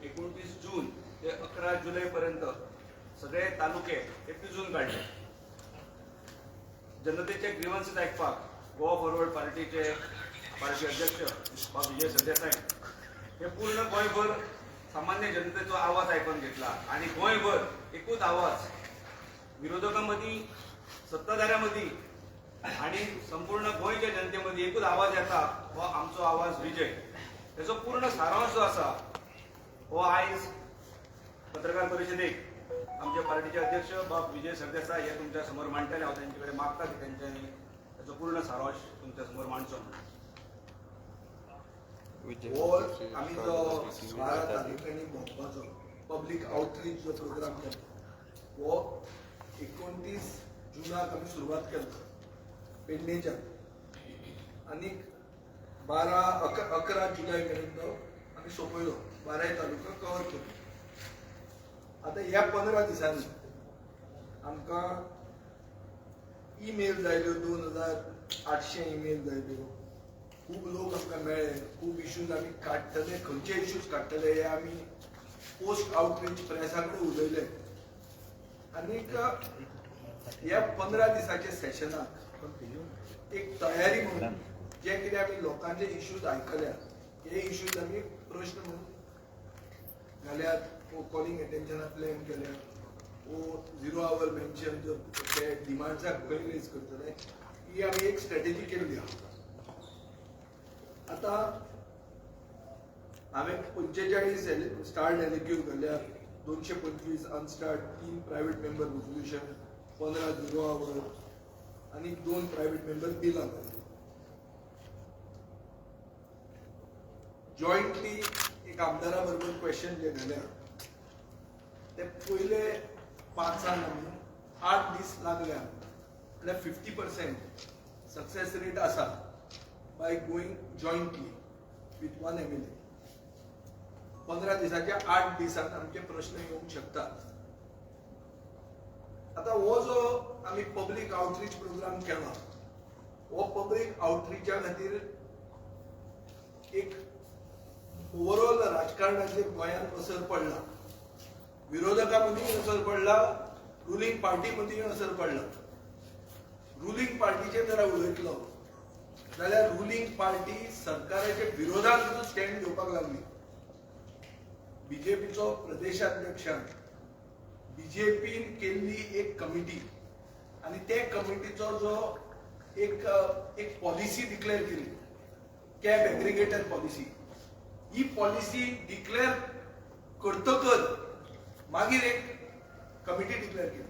29 जून ते 11 जुलै पर्यंत सगळे तालुके हे पिजून काढले. जनतेचे ग्रीव्हन्सेस ऐकपाक गोवा फॉरवर्ड पार्टीचे पार्टी अध्यक्ष बा विजय सरदेसाय हे पूर्ण गोंयभर सामान्य जनतेचो आवाज आयकून घेतला आणि गोंयभर एकूच आवाज विरोधकांमदी सत्ताधाऱ्यांमदी आणि संपूर्ण गोंयच्या जनतेमध्ये एकूच आवाज येता हो आमचो आवाज विजय. त्याचो पूर्ण सारांश जो आसा हो आयज पत्रकार परिषदेक आमचे पार्टीचे अध्यक्ष बाब विजय सरदेसाय हे तुमच्या समोर मांडटले. हांव तांचे कडेन मागता की तांच्यांनी त्याचो पूर्ण सारांश तुमच्या समोर मांडचो. आम्ही जो 12 तारखेनी भोंवपाचो पब्लीक आउटरीच जो प्रोग्राम केलो वो 29 जुनाक आमी सुरवात केलो पेडणेच्यान आनी 11 जुलै पर्यंत आमी सोंपयलो 12 तालुका कव्हर केलो. आता ह्या 15 दिसांनी आमकां ईमेल जायल्यो 2800 ईमेल जायल्यो. खूब लोक आमकां मेळ्ळे. खूब इश्यूज आमी काडटले, खंयचे इश्यूज काडटले हे आमी पोस्ट आउटरीच प्रेसा कडेन उलयले. आनीक ह्या 15 दिसाच्या सेशनाक एक तयारी म्हणून जे कितें आमी लोकांचे इश्यूज आयकल्या हे इश्यूज आमी प्रश्न म्हणून घाल्यात. कॉलिंग अटेन्शनाक प्लॅन केल्या. झिरो आवर मेन्शन जो ते डिमांड्साक खंय रेज करतले ही आमी एक स्ट्रॅटेजी केल्ली आहा. आता हांवें 45 स्टार्ट एलिक्यूट घाल्या, 225 unstarred, 3 private member resolution, 15 zero hour आणि 2 प्रायव्हेट मेंबर बिलां घाली. जॉईंटली एक आमदारा बरोबर क्वेश्चन जे घाल्या ते पयले 5 आमी 8 दीस लागल्या म्हळ्यार 50% सक्सेस रेट आसा by going jointly with 1 MLA. 15 दिसाच्या 8 दिसांत आमचे प्रश्न येवंक शकतात. आता हो जो आमी पब्लीक आउटरीच प्रोग्राम केला हो पब्लीक आउटरीचा खातीर एक ओवरऑल राजकारणाचेर गोंयांत असर पडला, विरोधकां मदीं असर पडला, रुलींग पार्टी मदीं असर पडला. रुलींग पार्टीचेर जर उलयतलो जाल्यार रुलींग पार्टी सरकाराच्या विरोधात स्टँड घेवपाक लागली. बीजेपीचो प्रदेशाध्यक्षान बीजेपीन केल्ली एक कमिटी आणि ते कमिटीचो जो एक पॉलिसी डिक्लेअर केली, कॅब एग्रिगेटर पॉलिसी, ही पॉलिसी डिक्लेअर करतकच मागीर एक कमिटी डिक्लेअर केली.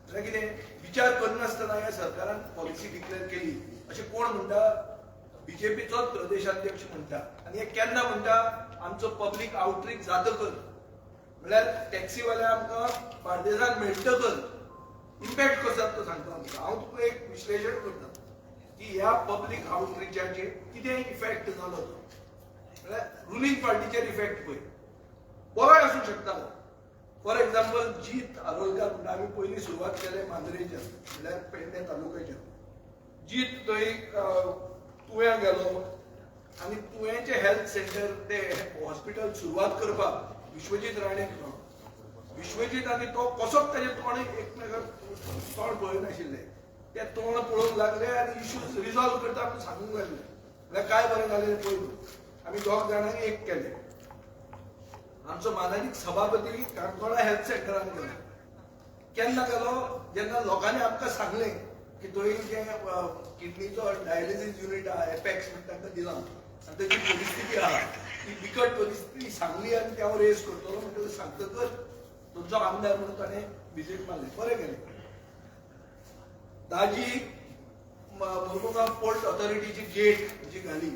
म्हळ्यार कितें विचार करनासतना ह्या सरकारान पॉलिसी डिक्लेअर केली अशें कोण म्हणटा? बीजेपीचोच प्रदेशाध्यक्ष म्हणटा. आनी हे केन्ना म्हणटा? आमचो पब्लीक आउटरीच जातकच, म्हळ्यार टॅक्सीवाल्या आमकां बार्देजाक मेळटकच इम्पॅक्ट कसो जाता तो सांगता आमकां. हांव तुका एक विश्लेशण करता की ह्या पब्लीक आउटरीचाचेर कितें इफेक्ट जालो तो. म्हळ्यार रुलींग पार्टीचेर इफेक्ट पळय बरोय आसूं शकता. फॉर एक्झाम्पल जीत आरोलकार म्हणटा, आमी पयलीं सुरवात केले मांद्रेच्यान म्हळ्यार पेडणे तालुक्याच्यान. जीत थंय तुवें गेलो आनी तुवेंचे हेल्थ सेंटर ते हॉस्पिटल सुरवात करपाक विश्वजीत राणेक मेळ्ळो. विश्वजीत आनी तो कसोच ताजे तोंड एकमेकाक तोंड पळयनाशिल्ले. ते तोंड पळोवंक लागले आनी इश्यूज रिजॉल्व करता आमी सांगूंक लागले. म्हळ्यार काय बरें जालें पळय. आमी दोग जाणांनी एक केलें. आमचो मानानीक सभापती काणकोणा हेल्थ सेंटरान गेलो. केन्ना गेलो? जेन्ना लोकांनी आमकां सांगलें की थंय जे किडनीचो डायलिसीस युनिट आहा एपॅक्स म्हणटा ताका दिला आनी ताची परिस्थिती आहा ती बिकट परिस्थिती सांगली आनी ते हांव रेज करतलो म्हणटा सांगतकच तुमचो आमदार म्हणून ताणें विजीट मारली. बरें गेलें. ताजी मुर्मुगांव पोर्ट ऑथॉरिटीची गेट जी घाली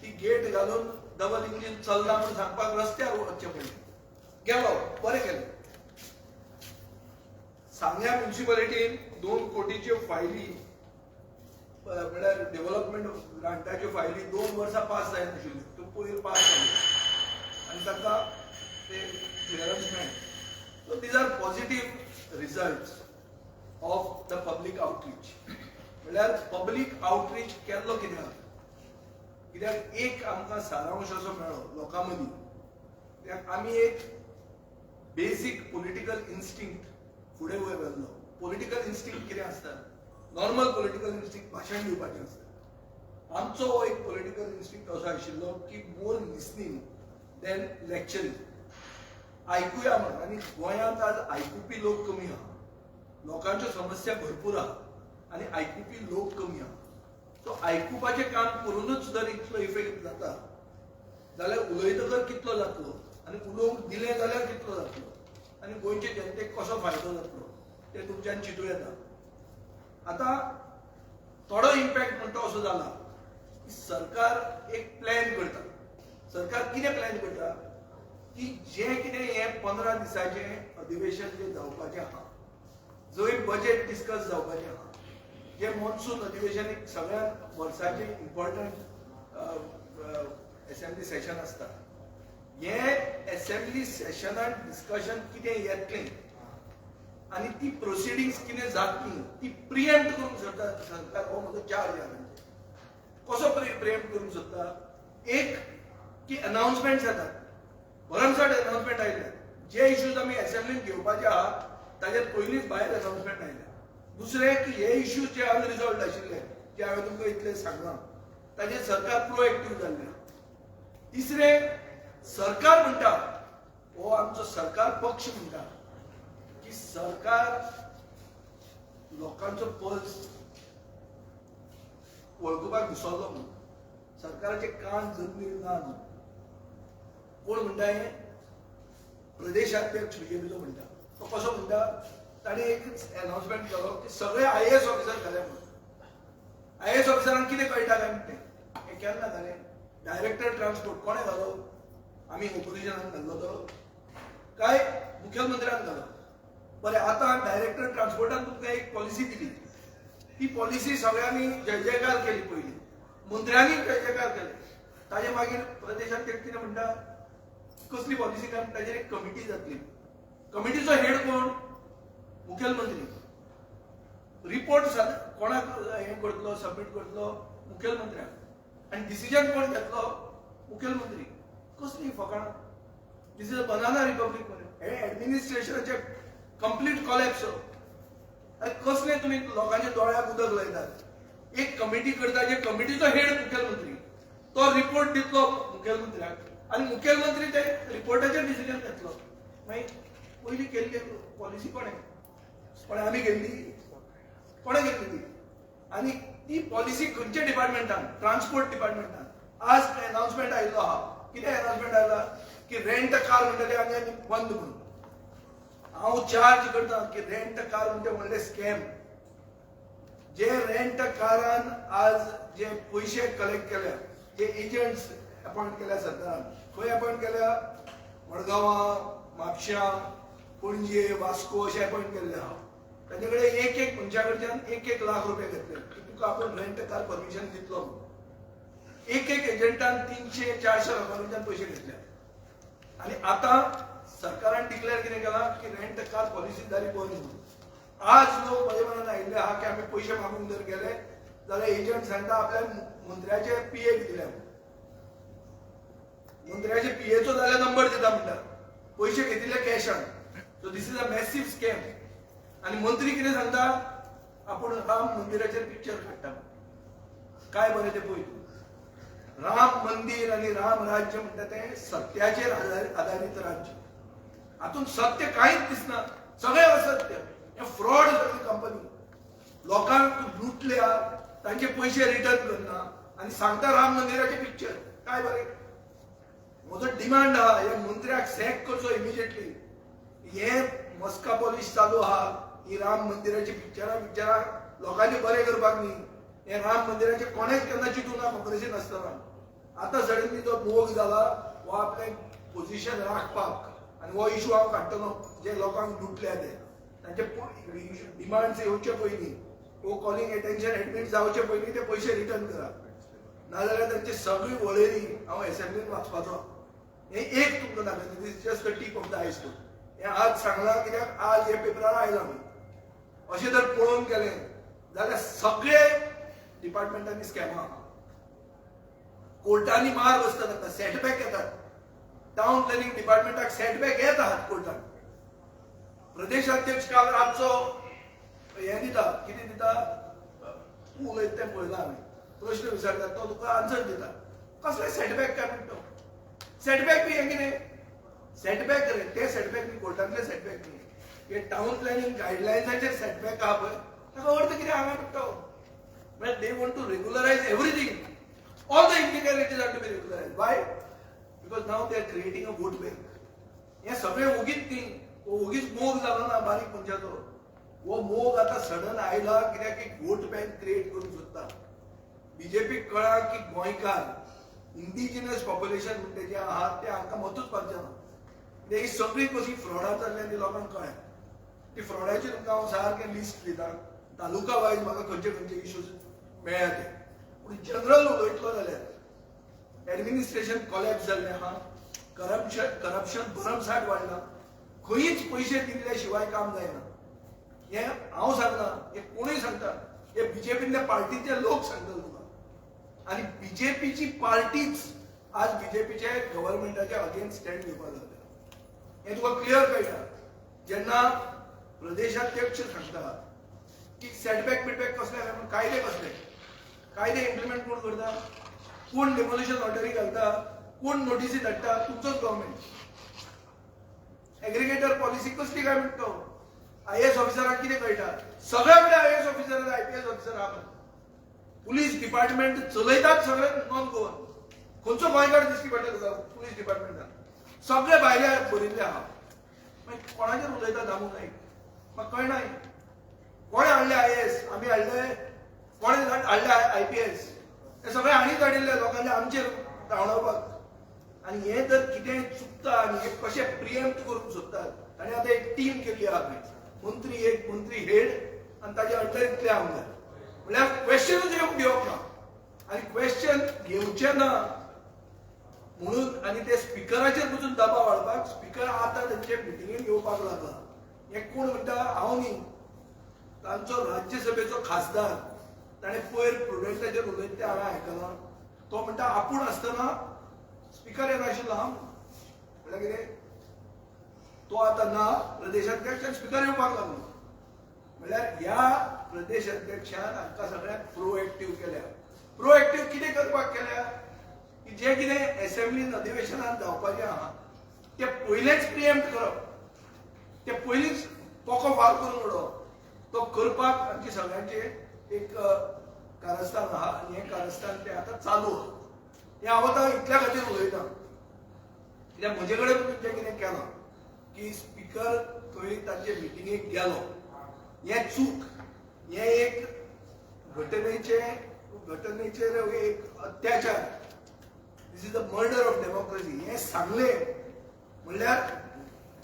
ती गेट घालून डबल इंजिन चलना म्हणून सांगपाक रस्त्यार वचचें पडलें. गेलो. बरें गेलें. सांग्या म्युनिसिपालिटीन 2 कोटीच्यो फायली म्हळ्यार डेव्हलपमेंट ग्रांटाच्यो फायली 2 वर्सां पास जायनाशिल्ल्यो, त्यो पयर पास जाल्यो आनी ताका ते क्लियरन्स मेळ्ळें. So these are positive results of the public outreach. म्हळ्यार पब्लीक आउटरीच केल्लो कित्याक एक आमकां सारांश असो मेळ्ळो लोकां मदीं. कित्याक आमी एक बेसिक पॉलिटिकल इन्स्टिंक्ट फुडें व्हेल्लो. पॉलिटिकल इन्स्टिंक्ट कितें आसता? नॉर्मल पॉलिटिकल इन्स्टिंक्ट भाशण दिवपाचें आसता. आमचो हो एक पॉलिटिकल इन्स्टिंक्ट असो आशिल्लो की मोर लिसनिंग देन लेक्चरिंग. आयकुया म्हणून. आनी गोंयांत आज आयकुपी लोक कमी आहा. लोकांच्यो समस्या भरपूर आहा आनी आयकुपी लोक कमी आहा. सो आयकुपाचें काम करूनच जर इतलो इफेक्ट जाता जाल्यार उलयतकर कितलो जातलो आनी उलोवंक दिलें जाल्यार कितलो जातलो आनी गोंयचे जनतेक कसो फायदो जातलो तें तुमच्यान चिंतूं येता. आतां थोडो इम्पॅक्ट म्हणटा असो जाला की सरकार एक प्लॅन करता. सरकार कितें प्लॅन करता की जें कितें हें 15 दिसाचें अधिवेशन जें जावपाचें आहा, जंय बजेट डिस्कस जावपाचें आहा, जे मॉन्सून अधिवेशन एक सगळ्यात वर्साचे इम्पॉर्टंट असेंब्ली सेशन आसता. हे असेंब्ली सेशनात डिस्कशन कितें येतलें आनी ती प्रोसिडिंग्स कितें जातली ती प्रिएम्प्ट करूंक सोदता सरकार. हो म्हजो चार्ज आहा. कसो प्रिएम्प्ट करूंक सोदता? एक की अनाउन्समेंट जातात. भरमसाट अनाउन्समेंट आयल्या. जे इश्यूज आमी असेंब्लीन घेवपाचे आहा ताजेर पयलींच भायर अनाउन्समेंट आयल्या. दुसरें की हे इश्यूज जे अनरिजॉल्व्ड आशिल्ले जे हांवें तुमकां इतले सांगलां ताजेर सरकार प्रोएक्टीव जाल्लें. तिसरें सरकार म्हणटा, हो आमचो सरकार पक्ष म्हणटा की सरकार लोकांचो पल्स वळखुपाक विसरलो म्हणून. सरकाराचे कान जमनीर ना न्हू. कोण म्हणटा हें? प्रदेशाध्यक्ष बीजेपीचो म्हणटा. तो कसो म्हणटा? ताणें एकच अनाउन्समेंट केलो की सगळे IAS ऑफिसर घाले म्हणून. IAS ऑफिसरांक कितें कळटा काय म्हणटे? हें केन्ना घालें? डायरेक्टर ट्रान्सपोर्ट कोणें घालो? आमी ऑपोजिशनान घाल्लो तो काय मुख्यमंत्र्यान घालो? बरें, आतां डायरेक्टर ट्रान्सपोर्टान तुमकां एक पॉलिसी दिली. ती पॉलिसी सगळ्यांनी जय जयकार केली. पयली मंत्र्यांनी जय जयकार केले. ताजे मागीर प्रदेशाध्यक्ष कितें म्हणटा? कसली पॉलिसी काय? ताजेर एक कमिटी जातली. कमिटीचो हेड कोण? मुखेलमंत्री. रिपोर्ट कोणाक हें करतलो? सबमीट करतलो? मुखेलमंत्र्याक. आनी डिसिजन कोण घेतलो? मुखेलमंत्री. कसली फकाणां? दिस इज अ बनाना रिपब्लीक. हे एडमिनिस्ट्रेशनाचे कंप्लीट कॉलेप्स. कसले तुमी लोकांच्या दोळ्याक उदक लायतात? एक कमिटी करता जे कमिटीचो हेड मुखेलमंत्री. तो रिपोर्ट दितलो मुखेलमंत्र्याक आनी मुखेलमंत्री ते रिपोर्टाचेर डिसिजन घेतलो. मागीर पयली केल्ली पॉलिसी कोणें आमी केल्ली? कोणें केल्ली ती? आनी ती पॉलिसी खंयच्या डिपार्टमेंटान? ट्रान्सपोर्ट डिपार्टमेंटान. आज अनाउन्समेंट आयिल्लो आहा. कितें अनाउन्समेंट आयला? की रेंट कार म्हणटा ते आमी बंद म्हणून. हांव चार्ज करता की रेंट कार म्हणजे व्हडले स्कॅम. जे रेंट कारान आज जे पयशे कलेक्ट केल्या, जे एजंट्स अपॉइंट केल्या सरकारान, खंय अपॉइंट केल्या? मडगांवां, म्हापश्यां, पणजे, वास्को अशे अपॉइंट केल्ले आहा. ताचे कडेन एक मनशा कडच्यान 1 लाख रुपया घेतले की तुका आपूण रेंट कार परमिशन दितलो. एक एजंटान 300-400 लोकांकडच्यान पयशे घेतले. आनी आतां सरकारान डिक्लेअर कितें केलां की रेंट कार पॉलिसी जाली बंद म्हणून. आज लोक म्हजे मनान आयिल्ले आहा की आमी पयशे मागूंक जर गेले जाल्यार एजंट सांगता आपल्या मंत्र्याचे PAक दिल्या. मंत्र्याचे PAचो जाल्यार नंबर दिता म्हणटा. पयशे घेतिल्ले कॅशान. So this is a massive scam. आनी मंत्री कितें सांगता? आपूण राम मंदिराचेर पिक्चर काडटा. काय बरें ते पळय. राम मंदिर आनी राम राज्य म्हणटा तें सत्याचेर आधारीत राज्य. हातूंत सत्य कांयच दिसना. सगळें असत्य. हे फ्रॉड सगळी कंपनी. लोकांक लुटल्या, तांचे पयशे रिटर्न करना आनी सांगता राम मंदिराचे पिक्चर. काय बरें. म्हजो डिमांड आहा ह्या मंत्र्याक सॅक करचो इमिजिएटली. हे मस्का पॉलिश चालू आहा ही राम मंदिराची पिक्चरां लोकांचे बरें करपाक न्ही. हे राम मंदिराचे कोणेच केन्ना चिंतूंक ना काँग्रेसीन आसतना. आतां सडनली तो मोग जाला हो आपलें पोझिशन राखपाक आनी हो इशू हांव काडटलो जे लोकांक लुटल्या ते. तांचे डिमांड्स येवचे पयलीं, वो कॉलिंग एटेन्शन एडमीट जावचे पयलीं ते पयशे रिटर्न करा. नाजाल्यार तांची सगळी वळेरी हांव असेंब्लीन वाचपाचो. हें एक तुमकां दाखयता. This just the tip of the iceberg. हें आज सांगलां कित्याक आज हे पेपरार आयलां. अशें जर पळोवन गेलें जाल्यार सगळे डिपार्टमेंटांनी स्कॅमां. कोर्टांनी मार बसता ताका, सेटबॅक येतात. टाउन प्लॅनिंग डिपार्टमेंटाक सेटबॅक येत आहात कोर्टान. प्रदेशाध्यक्ष काल रातचो हे दिता, कितें दिता, तूं उलयता तें पळयलां हांवें, प्रश्न विचारतात तो तुका आन्सर दिता. कसले सेटबॅक काय म्हणटा तो? सेटबॅक बी हें कितें? सेटबॅक रे ते सेटबॅक न्ही, कोर्टांतले सेटबॅक न्ही, हे टाउन प्लॅनिंग गायडलायन्साचे सेटबॅक आहा पळय ताका अर्थ कितें हांगा म्हणटा म्हणजे they want to regularise everything. All the illegality are to be regularized. Why? Because now they are creating a vote bank. हे सगळे उगीच न्ही, उगीच मोग जालो ना बारीक मनशाचो. वो मोग आता सडन आयला कित्याक एक वोट बँक क्रिएट करूंक सोदता. बीजेपीक कळ्ळा की गोंयकार इंडिजिनस पॉप्युलेशन म्हणटा जें आहा तें हांकां मतूच पावचें ना. ही सगळी कशी फ्रॉडां जाल्ल्यान ती लोकांक कळ्ळें. ती फ्रॉडाची तुमकां हांव सारकें लिस्ट दितां, तालुका वायज म्हाका खंयचे खंयचे इश्यूज मेळ्ळा ते. पूण जनरल उलयतलो जाल्यार एडमिनिस्ट्रेशन कॉलॅप्स जाल्लें आहा, करप्शन भरमसाट वाडला, खंयच पयशे दिल्ले शिवाय काम जायना. हें हांव सांगना, हें कोणूय सांगता, हे बीजेपीतल्या पार्टीचे लोक सांगता तुका. आनी बीजेपीची पार्टीच आज बीजेपीचे गव्हर्नमेंटाच्या अगेन्स्ट स्टँड घेवपाक लागल्या. हें तुका क्लियर कळटा. जेन्ना प्रदेशाध्यक्ष सांगता की सेटबॅक बिटबॅक कसले आहा, कायदे कसले, कायदे इम्प्लिमेंट कोण करता, कोण डेमोलिशन ऑर्डरी घालता, कोण नोटिसी धाडटा, तुमचोच गव्हर्नमेंट. एग्रिगेटर पॉलिसी कसली काय म्हणतो, IAS ऑफिसराक कितें कळटा, सगळे कडेन IAS ऑफिसर IPS ऑफिसर आहा. पुलीस डिपार्टमेंट चलयतात सगळे नॉन गोवन. खंयचो गोंयकार दिसती पडटा तुका पुलीस डिपार्टमेंटान, सगळे भायले भरिल्ले आहा. मागीर कोणाचेर उलयता दामू नायक, म्हाका कळना. कोणे हाडले IAS, आमी हाडले, कोणे हाडले IPS, हे सगळे हाणीच हाडिल्ले लोकांचे आमचेर धांवडावपाक. आनी हे जर कितें चुकता आनी हे कशें प्रिएम्प्ट करूंक सोदतात. ताणें आतां एक टीम केल्ली आहा पळय, मंत्री एक मंत्री हेड आनी ताचे अंडर इतले आमदार. म्हळ्यार क्वेश्चनूच घेवप ना. आनी क्वेश्चन घेवचे ना म्हणून आनी ते स्पिकराचेर पसून दबाव हाडपाक स्पिकर आतां तांचे मिटिंगेक येवपाक लागला. हे कोण म्हणटा, हांव न्ही, तांचो राज्यसभेचो खासदार, ताणें पयर प्रुडंटाचेर उलयता तें हांवें आयकलां. तो म्हणटा आपूण आसतना स्पिकर येनाशिल्लो हांव. म्हळ्यार कितें, तो आतां ना प्रदेशाध्यक्ष आनी स्पिकर येवपाक लागलो. म्हळ्यार ह्या प्रदेशाध्यक्षान हांकां सगळ्यांक प्रोएक्टीव केल्या. प्रोएक्टीव कितें करपाक केल्या की जें कितें असेंब्लीन अधिवेशनांत जावपाचें आहा तें पयलेंच प्रिएम्प्ट करप, तें पयलींच पोको फाल करून उडोवप. तो करपाक आमचे सगळ्यांचे एक कारस्थान आहा आनी हें कारस्थान तें आतां चालू आहा. हें हांव आतां इतल्या खातीर उलयता कित्याक म्हजे कडेन जें कितें केलां की स्पिकर थंय तांचे मिटिंगेक गेलो, हें चूक, हें एक घटनेचेर एक अत्याचार, this is the murder of democracy. हें सांगलें म्हणल्यार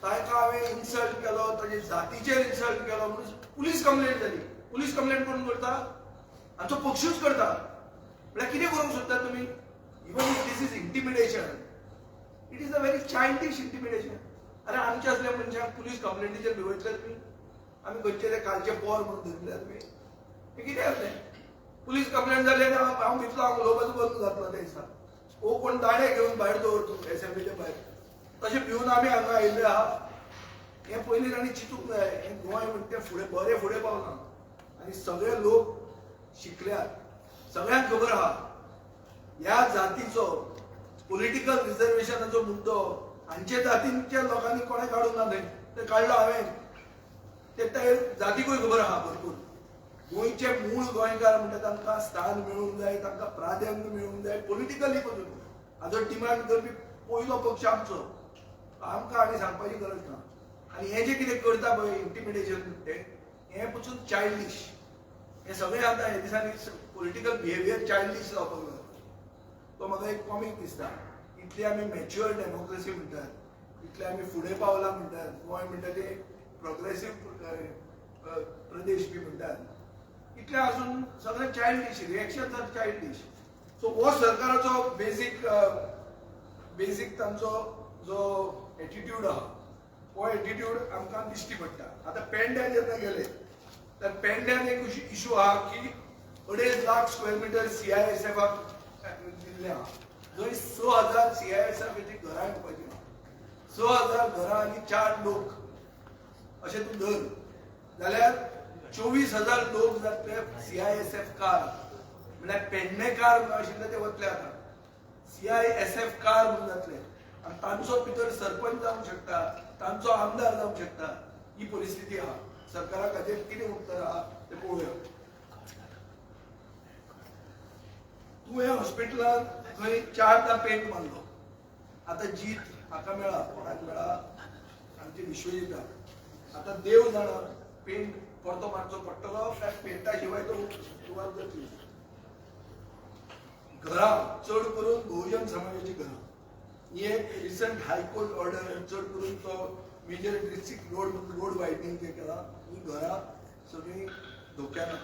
ताका हांवें इन्सल्ट केलो, ताचे जातीचेर इन्सल्ट केलो म्हणून पुलीस कंप्लेंट जाली. पुलीस कंप्लेंट कोण करता, हांचो पक्षूच करता. म्हळ्यार कितें करूंक सोदता तुमी? Even if this is intimidation, it is a very childish intimidation. अरे आमचे असल्या मनशाक पुलीस कंप्लेंटीचेर भिवयतले तुमी? आमी खंयचे ते कालचे पोर म्हणून धरले तुमी? हें कितें जालें? पुलीस कंप्लेंट जाली आनी हांव भितलो, हांव उलोवपाचो बंद जातलो त्या दिसा. ओ कोण दाणे घेवन भायर दवरतलो एसेंब्लीचे भायर. तशें भिवन आमी हांगा आयिल्ले आहा. हें पयलीं तांणी चिंतूंक जाय. हें गोंय म्हणटा तें फुडें बरें फुडें पावना. आनी सगळे लोक शिकल्यात, सगळ्यांक खबर आहा ह्या जातीचो पॉलिटिकल रिजर्वेशनाचो मुद्दो हांचे जातीच्या लोकांनी कोणें काडूंक ना थंय. ते काडलो हांवें. ते जातीकूय खबर आहा भरपूर. गोंयचे मूळ गोंयकार म्हणटा तांकां स्थान मेळूंक जाय, तांकां प्राधान्य मेळूंक जाय पॉलिटिकली पसून. हाजो डिमांड करपी पयलो पक्ष आमचो. आमकां आनी सांगपाची गरज ना. आनी हें जें कितें करता पळय इंटिमिडेशन म्हणटा हें पसून चायल्डिश. हें सगळें आतां हे दिसांनी पॉलिटिकल बिहेवियर चायल्डिश जावपाक लागला. तो म्हाका एक कॉमीक दिसता. इतली आमी मॅच्युअर डेमोक्रेसी म्हणटात, इतले आमी फुडें पावला म्हणटात, गोंय म्हणटा ते प्रोग्रेसीव प्रदेश बी म्हणटात, इतले आसून सगळें चायल्डिश, रिएक्शन आर चायल्डिश. सो हो सरकाराचो बेसीक तांचो जो एटिट्यूड आहा हो एटिट्यूड आमकां दिश्टी पडटा. आतां पेडण्यां जेन्ना गेले तर पेडण्यान एक इशू आहा की 2.5 लाख स्क्वेअर मिटर CISFाक दिल्ले आहा. जंय 6,000 CISFची घरां येवपाची आहा. 6,000 घरां आनी 4 लोक अशें तूं धर जाल्यार 24,000 लोक जातले CISF कार म्हळ्यार पेडणे कार आशिल्ले ते वतले आतां CISF कार म्हणून जातले आनी तांचो भितर सरपंच जावंक शकता तांचो आमदार जावंक शकता ही परिस्थिती आहा सरकाराक हाजेर कितें उत्तर आहा तें पळोवया तूं ह्या हॉस्पिटलांत खंय 4दा पेंट मारलो आतां जीत म्हाका मेळा कोणाक मेळा आमचे विश्वजिता आतां देव जाणा पेंट परतो मारचो पडटलो काय पेंटा शिवाय तो सुवात जातली घरां चड करून बहुजन समाजाची घरां ही एक रिसंट हायकोर्ट ऑर्डर चड करून तो मेजर डिस्ट्रिक्ट रोड वायडनिंग जे केला ही घरां सगळीं धोक्यान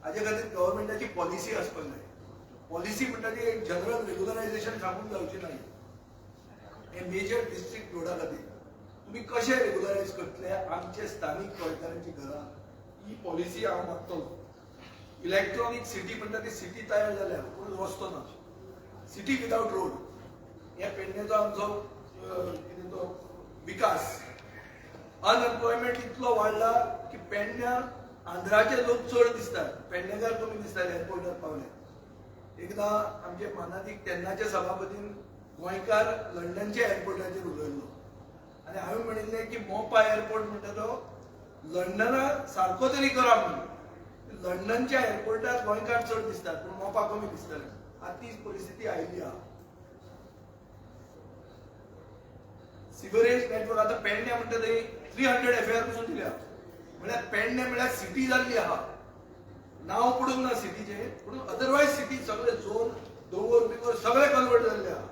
हाजे खातीर गव्हर्मेंटाची पॉलिसी आसपाक जाय पॉलिसी म्हणटा ती एक जनरल रेग्युलरायझेशन सांगून जावची नाही हे मेजर डिस्ट्रिक्ट रोडा खातीर तुम्ही कशे रेग्युलरायज करतले आमचे स्थानिक गोंयकारांची घरां ही पॉलिसी हांव मागतलो इलेक्ट्रॉनिक सिटी म्हणटा ती सिटी तयार जाल्या पूण रस्तो ना सिटी विदाउट रोड ह्या पेडणेचो आमचो कितें तो विकास अनएम्प्लॉयमेंट इतलो वाडला की पेडण्या आंध्राचे लोक चड दिसतात पेडणेकार कमी दिसतात एअरपोर्टार पावले एकदां आमचे मानादीक तेन्नाचे सभापतीन गोंयकार लंडनच्या एअरपोर्टाचेर उलयल्लो आनी हांवें म्हणिल्लें की मोपा एअरपोर्ट म्हणटा तो लंडना सारको तरी करा म्हणून लंडनच्या एअरपोर्टार गोंयकार चड दिसतात पूण मोपा कमी दिसतले आतां तीच परिस्थिती आयिल्ली आहा सिवरेज नेटवर्क आतां पेडणे म्हणटा थंय 300 FAR पसून दिल्या म्हळ्यार पेडणे म्हळ्यार सिटी जाल्ली आहा नांव पडूंक ना सिटीचे पूण अदरवायज सिटी सगळे झोन दोंगर बिंगर सगळे कन्वर्ट जाल्ले आहा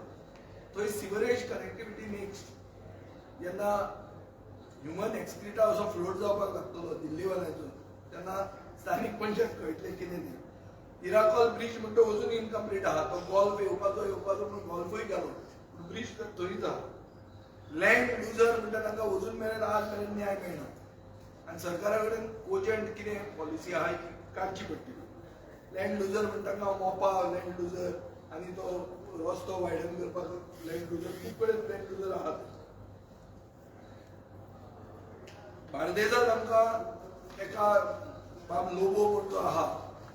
थंय सिवरेज कनेक्टिविटी नेक्स्ट जेन्ना ह्युमन एक्सक्रिटा असो फ्लोट जावपाक लागतलो दिल्लीवाल्यांचो तेन्ना स्थानीक मनशाक कळटलें कितें तें इराकॉल ब्रिज म्हणटा अजून इनकम्प्लीट आहा तो गोल्फ येवपाचो म्हणून गोल्फूय गेलो पूण ब्रिज तर थंयच आहा लँड युजर म्हणटा तांकां अजून मेरेन आज मेरेन न्याय मेळना आनी सरकारा कडेन कोजंट कितें पॉलिसी आहा ती काडची पडटली लँड युजर म्हणटा तांकां मोपा लँड युजर आनी तो रस्तो वायडन करपाक लँड युजर खूब कडेन लँड युजर आहात बार्देजांत आमकां एका बाब लोबो म्हणून जो आहा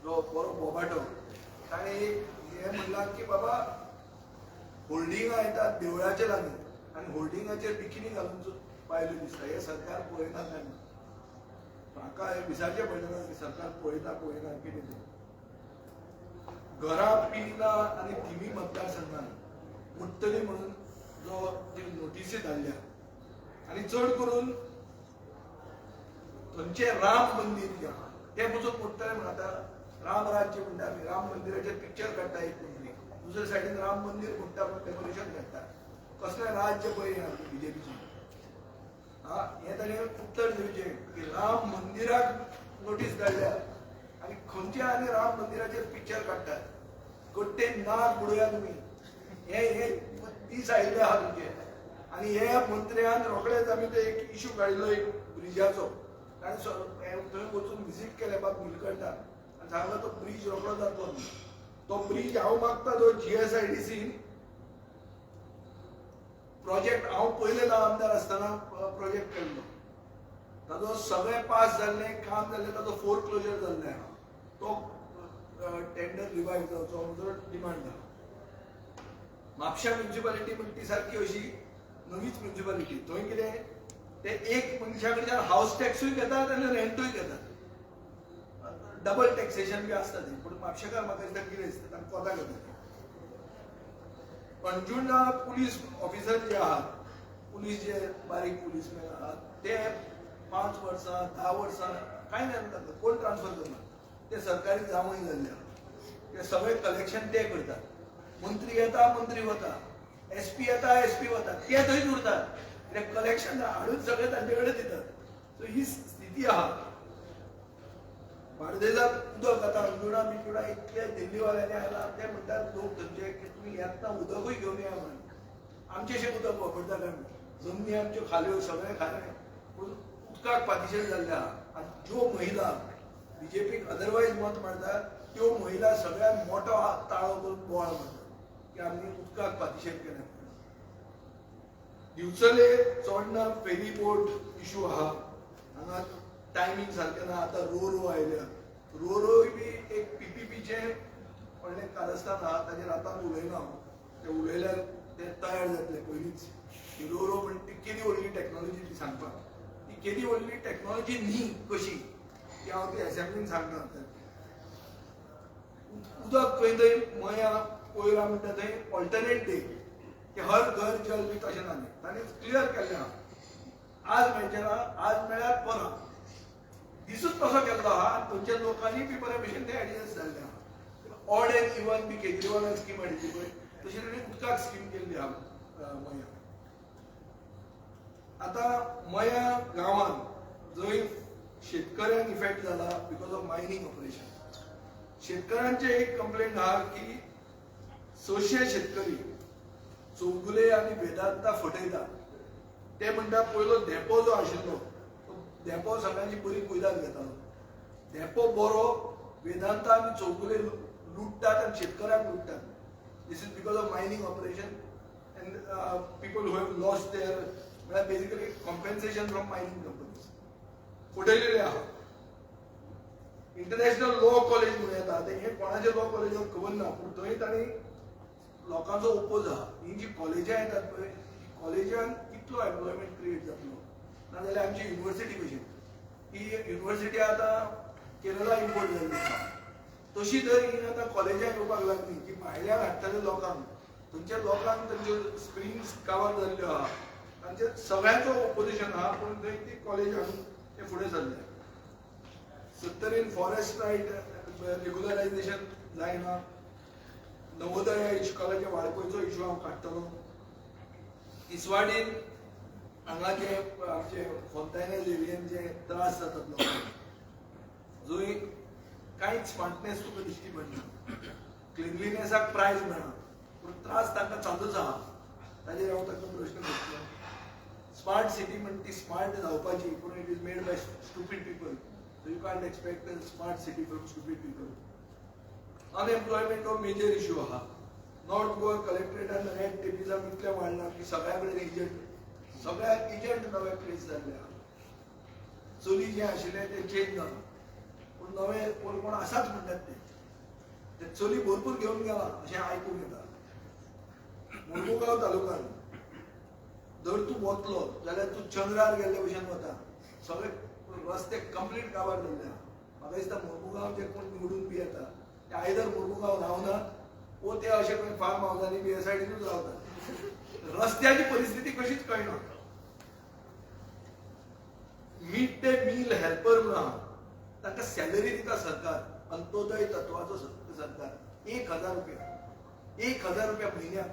जो बरो बोबाटो ताणें हें म्हणलां की बाबा होल्डिंगां येतात देवळाचे लागीं आनी होल्डिंगाचेर बिकिनी घालून बायलो दिसता हे सरकार पळयना काय म्हाका हे विचारचें पडटलें की सरकार पळयता कितें तें घरां पिना आनी थिमी मतदारसंघांत उरतली म्हणून जो नोटीसी धाडल्या आनी चड करून थंयचे राम मंदीर जे आहा तें पसून पडटलें म्हण आतां राम राज्य म्हणटा आमी राम मंदिराचेर पिक्चर काडटा एक मंत्री दुसरे सायडीन राम मंदीर म्हणटा पूण डेकोरेशन काडटा कसलें राज्य पळयना बीजेपीचें हे ताणें उत्तर दिवचें की राम मंदिराक नोटीस धाडल्या आनी खंयच्या आनी राम मंदिराचेर पिक्चर काडटात गोट्टे नाक बुडोवया तुमी हे दीस आयिल्ले आहा तुमचे आनी हे मंत्र्यान रोखडेच आमी ते एक इशू काडिल्लो एक ब्रिजाचो ताणें थंय वचून विजीट केलें बाब निलकंठान आनी सांगलो तो ब्रीज रोखडो जातलो तो ब्रीज हांव मागता तो GSIDC प्रोजेक्ट हांव पयले ना आमदार आसतना प्रोजेक्ट केल्लो ताजो सगळें पास जाल्लें काम जाल्लें ताजो फोरक्लोजर जाल्लें आहा तो टेंडर रिवायव जावचो म्हजो डिमांड आहा म्हापशा म्युनिसिपालिटी म्हणटा ती सारकी अशी नवीच म्युनिसिपालिटी थंय कितें ते एक मनशा कडच्यान हावस टॅक्सूय घेतात आनी रेंटूय घेतात डबल टॅक्सेशन बी आसता थंय पूण म्हापशेकार म्हाका दिसता कितें दिसता तांकां कोता घेता अंजुणा पुलीस ऑफिसर जे आहात पुलीस जे बारीक पुलीसमॅन आहात ते 5 वर्सां 10 वर्सां कांय नाही कोण ट्रान्सफर करना ते सरकारी जावंय जाल्ले आहा ते सगळे कलेक्शन ते करतात मंत्री येता मंत्री वता SP येता SP वता ते थंयच उरतात ते कलेक्शन हाडून सगळे तांचे कडेन दितात सो ही स्थिती आहा बार्देजांत उदक आतां अंजुणा बिंजुणा इतले दिल्लीवाल्यांनी आयला ते म्हणटात लोक थंयचे की तुमी येतना उदकूय घेवन या म्हणून आमचेशें उदक वापरता काय म्हणून जमनी आमच्यो खाल्यो सगळें खालें पूण उदकाक पातीशेर जाल्ले आहा आनी ज्यो महिला BJPक अदरवायज मत मारतात त्यो महिला सगळ्यात मोठो ताळो करून बोवाळ मारतात की आमी उदकाक पातीशेर केलें दिवचले चोडना फेरी बोट इशू आहा हांगा टायमिंग सारकें ना आतां रो आयल्या रोय बी एक पीपीपीचे व्हडलें कारस्थान आहा ताजेर आतां उलयना हांव ते उलयल्यार ते तयार जातले पयलींच ही रो म्हणजे ती केदी व्हडली टॅक्नॉलॉजी ती सांगपाक ती केदी व्हडली टॅक्नॉलॉजी न्ही कशी ती हांव ती एसेंब्लीन सांगना उदक थंय मया कोयरा म्हणटा थंय ऑल्टरनेट डे की हर घर जल बी तशें ना तांणी क्लियर केल्लें आहा आज मेळचें ना आज मेळ्यार परत दिसूच तसो केल्लो आहा आनी थंयच्या लोकांनी बी बरे भशेन ते एडजस्ट जाल्ले आहा ऑड एंड इवन बी केजरीवालान स्कीम हाडिल्ली पळय तशी ताणें उदकाक स्कीम केल्ली आहा मया आतां मया गांवांत जंय शेतकऱ्यांक इफेक्ट जाला बिकॉज ऑफ मायनिंग ऑपरेशन शेतकऱ्यांचे एक कंप्लेंट आहा की 600 शेतकरी चौगुले आनी वेदांता फटयता ते म्हणटा पयलो धेपो जो आशिल्लो धेपो सगळ्यांची बरी कुयदाद घेतालो धेपो बरो वेदांता आनी चौगुले लुटतात आनी शेतकऱ्यांक लुटतात this is because of mining operation and people who have lost their म्हळ्यार basically compensation from mining companies फटयलेले आहा इंटरनॅशनल लॉ कॉलेज म्हणून येता हे कोणाचे लॉ कॉलेज खबर ना पूण थंय तांणी लोकांचो ओपोज आहा ही जी कॉलेजां येतात पळय कॉलेजान कितलो एम्प्लॉयमेंट क्रिएट जातलो नाजाल्यार आमची युनिवर्सिटी कशी ही युनिवर्सिटी आतां केरला इम्पोर्ट जाल्ली आसा तशी जर ही आतां कॉलेजां येवपाक लागली की भायल्यान हाडटले लोकांक थंयच्या लोकांक तांच्यो स्प्रिंग्स कावर जाल्ल्यो आहा तांचे सगळ्यांचो ओपोजिशन आहा पूण थंय ती कॉलेज हाडून ते फुडें सरले 70 फॉरेस्ट रायट रेग्युलरायझेशन जायना नवोदय इश्कॉलाच्या वाडपयचो इशू हांव काडटलो इसवाडीन हांगा जे आमचे फोंतायनेज एरियेन जे त्रास जातात लोकांक जंय कांयच स्मार्टनेस तुका दिश्टी पडना क्लिनलीनेसाक प्रायज मेळना पूण त्रास तांकां चालूच आहा ताजेर हांव ताका प्रश्न करतलो स्मार्ट सिटी म्हणटा ती स्मार्ट जावपाची पूण it is made by stupid people So you can't expect a smart city from stupid people. Unemployment हो major issue आहा. North Goa collectorate and red tapeism इतले वाढला की सगळ्याकडे एजंट नवे प्लेस जाल्ले आहा. चली जे आशिल्ले ते चेंज जाला. पूण नवे कोण आसाच म्हणटात ते चली भरपूर घेवन गेला अशें आयकूंक येता. मुरमुगांव तालुक्यांत जर तूं वतलो जाल्यार तूं चंद्रार गेल्ले भशेन वता. सगळे रस्ते कंप्लीट काबार जाल्ले आहा. म्हाका दिसता मुरमुगांव जे कोण निवडून बी येता ते आयदर मुरमुगांव रावना वो ते अशे खंय फार्म हावजांनी बी हे सायडीनूच रावतात रस्त्याची परिस्थिती कशीच कळना मिड डे मील हेल्पर म्हणून आहा तांकां सॅलरी दिता सरकार अंत्योदय तत्वाचो सरकार 1000 रुपया म्हयन्याक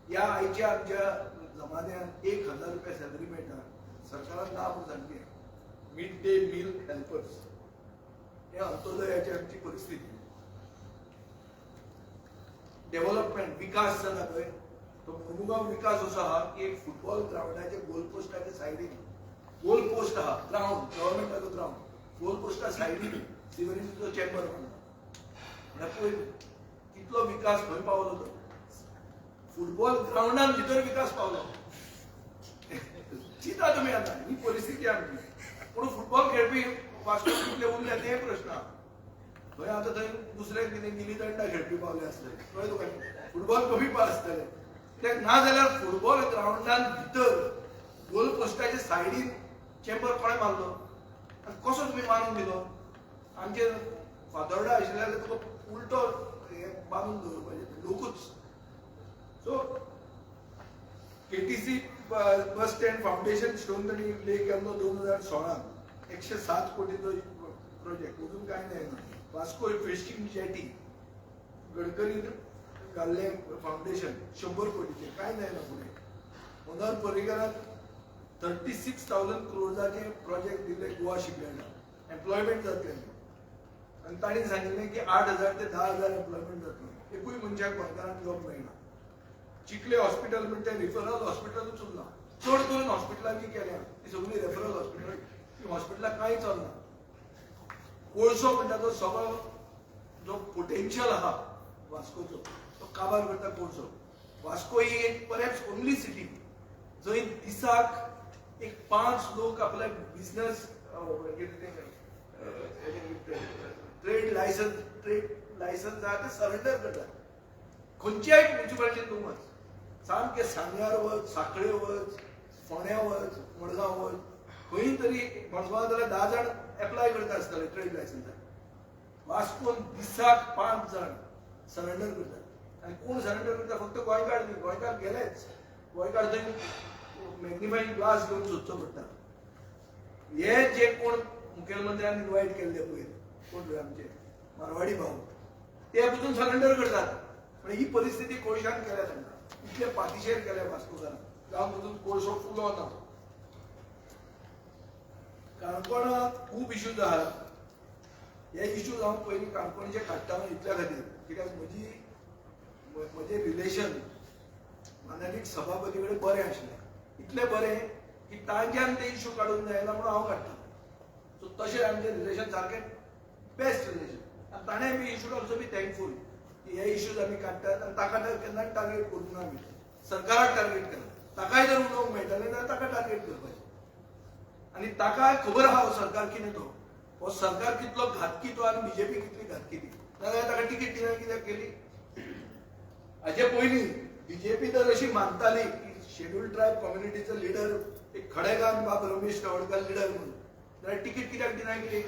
ह्या आयच्या आमच्या जमान्यात 1000 रुपया सॅलरी मेळटा सरकारान ना म्हणून सांगली मिड डे मील हेल्पर्स हे अंत्योदयाची आमची परिस्थिती डेव्हलपमेंट विकास जाला पळय तो मुरमुगांव विकास असो आहा की एक फुटबॉल ग्राउंडाचे गोल पोस्टाच्या सायडीन गोल पोस्ट आहा ग्राउंड गव्हर्नमेंटाचो ग्राउंड गोल पोस्टा सायडीन सिवरेजीचो चेंबर म्हणून पळय कितलो विकास खंय पावलो तो फुटबॉल ग्राउंडान भितर विकास पावलो चिंता तुमी आता ही परिस्थिती आमची पूण फुटबॉल खेळपी वास्को कितले उरले ते प्रश्न थंय आतां थंय दुसरे कितें गिली दंडा खेळपी पावले आसले कळ्ळें तुका फुटबॉल कमी आसतले ते ना जाल्यार फुटबॉल ग्राउंडान भितर गोल पोस्टाच्या सायडीन चेंबर कोणें मारलो आनी कसो तुमी मारून दिलो आमचे फातोर्डा आशिल्ले जाल्यार तुका उलटो बांदून दवरपाचें लोकूच so KTC bus stand foundation stone ताणी प्ले केल्लो 2016 107 कोटीचो प्रोजेक्ट अजून कांय नाही वास्को फिशिंग जेटी गडकरी घाल्ले फाउंडेशन 100 कोटीचे कांय नाही ना फुडें मनोहर पर्रीकरान 36,000 करोडाचे प्रोजेक्ट दिले गोवा शिपयार्डाक एम्प्लॉयमेंट जातले आनी ताणीं सांगिल्लें की 8,000 ते 10,000 एम्प्लॉयमेंट जातलो एकूय मनशाक गोंयकारांक जॉब मेळना चिखले हॉस्पिटल म्हणजे रिफरल हॉस्पिटलूच उरला चड करून हॉस्पिटलांनी केल्या ती सगळी रेफरल हॉस्पिटल ती हॉस्पिटलाक कांय चलना कोळसो म्हणटा तो सगळो जो पोटेन्शियल आहा वास्कोचो तो काबार करता कोळसो वास्को ही एक परहॅप्स ओनली सिटी जंय दिसाक एक 5 लोक आपले बिझनेस ट्रेड लायसन्स आहा ते सरेंडर करतात. खंयच्याय म्युनिसिपालिटीत तूं वच, सामके सांग्यार वच, सांखळे वच, फोंड्या वच, मडगांव वच, खंय तरी मडगांव जाल्यार 10 जाण एप्लाय करता आसतले ट्रेड लायसन्साक. वास्कोन दिसाक 5 जाण सरेंडर करतात. आनी कोण सरेंडर करता? फक्त गोंयकार न्ही, गोंयकार गेलेच. गोंयकार थंय मॅग्निफायिंग ग्लास घेवन सोदचो पडटा. हे जे कोण मुखेलमंत्र्यान इन्वायट केल्ले पळय, कोण आमचे मारवाडी भाऊ, ते पसून सरेंडर करतात. पण ही परिस्थिती कोळशान केल्या तांकां. इतले पातीशेर केल्या वास्कोकारांक, जावं पसून कोळसो फुलो ना. काणकोणांत खूब इश्यूज आहात. हे इश्यूज हांव पयलीं काणकोणचे काडटा इतल्या खातीर कित्याक म्हजें रिलेशन माननीय सभापती कडेन बरें आशिल्लें. इतलें बरें की तांच्यान ते इश्यू काडूंक जायना म्हणून हांव काडटा. सो तशें आमचें रिलेशन सारकें बेस्ट रिलेशन. आनी ताणें be issued also be thankful की हे इश्यूज आमी काडटात आनी ताका केन्नाच टार्गेट करूंक ना आमी. सरकाराक टार्गेट केला. ताकाय जर उलोवंक मेळटलें जाल्यार ताका टार्गेट करपाचें. आनी ताका खबर आहा हो सरकार कितें तो, हो सरकार कितलो घातकी तो आनी बीजेपी कितली घातकी ती. नाजाल्यार ताका तिकीट दिना कित्याक केली? हाचे पयलीं बीजेपी तर अशी मानताली की शेड्यूल्ड ट्रायब कम्युनिटीचो लिडर एक खडेगांव बाब रमेश तवडकर लिडर म्हणून, जाल्यार तिकीट कित्याक दिना कितें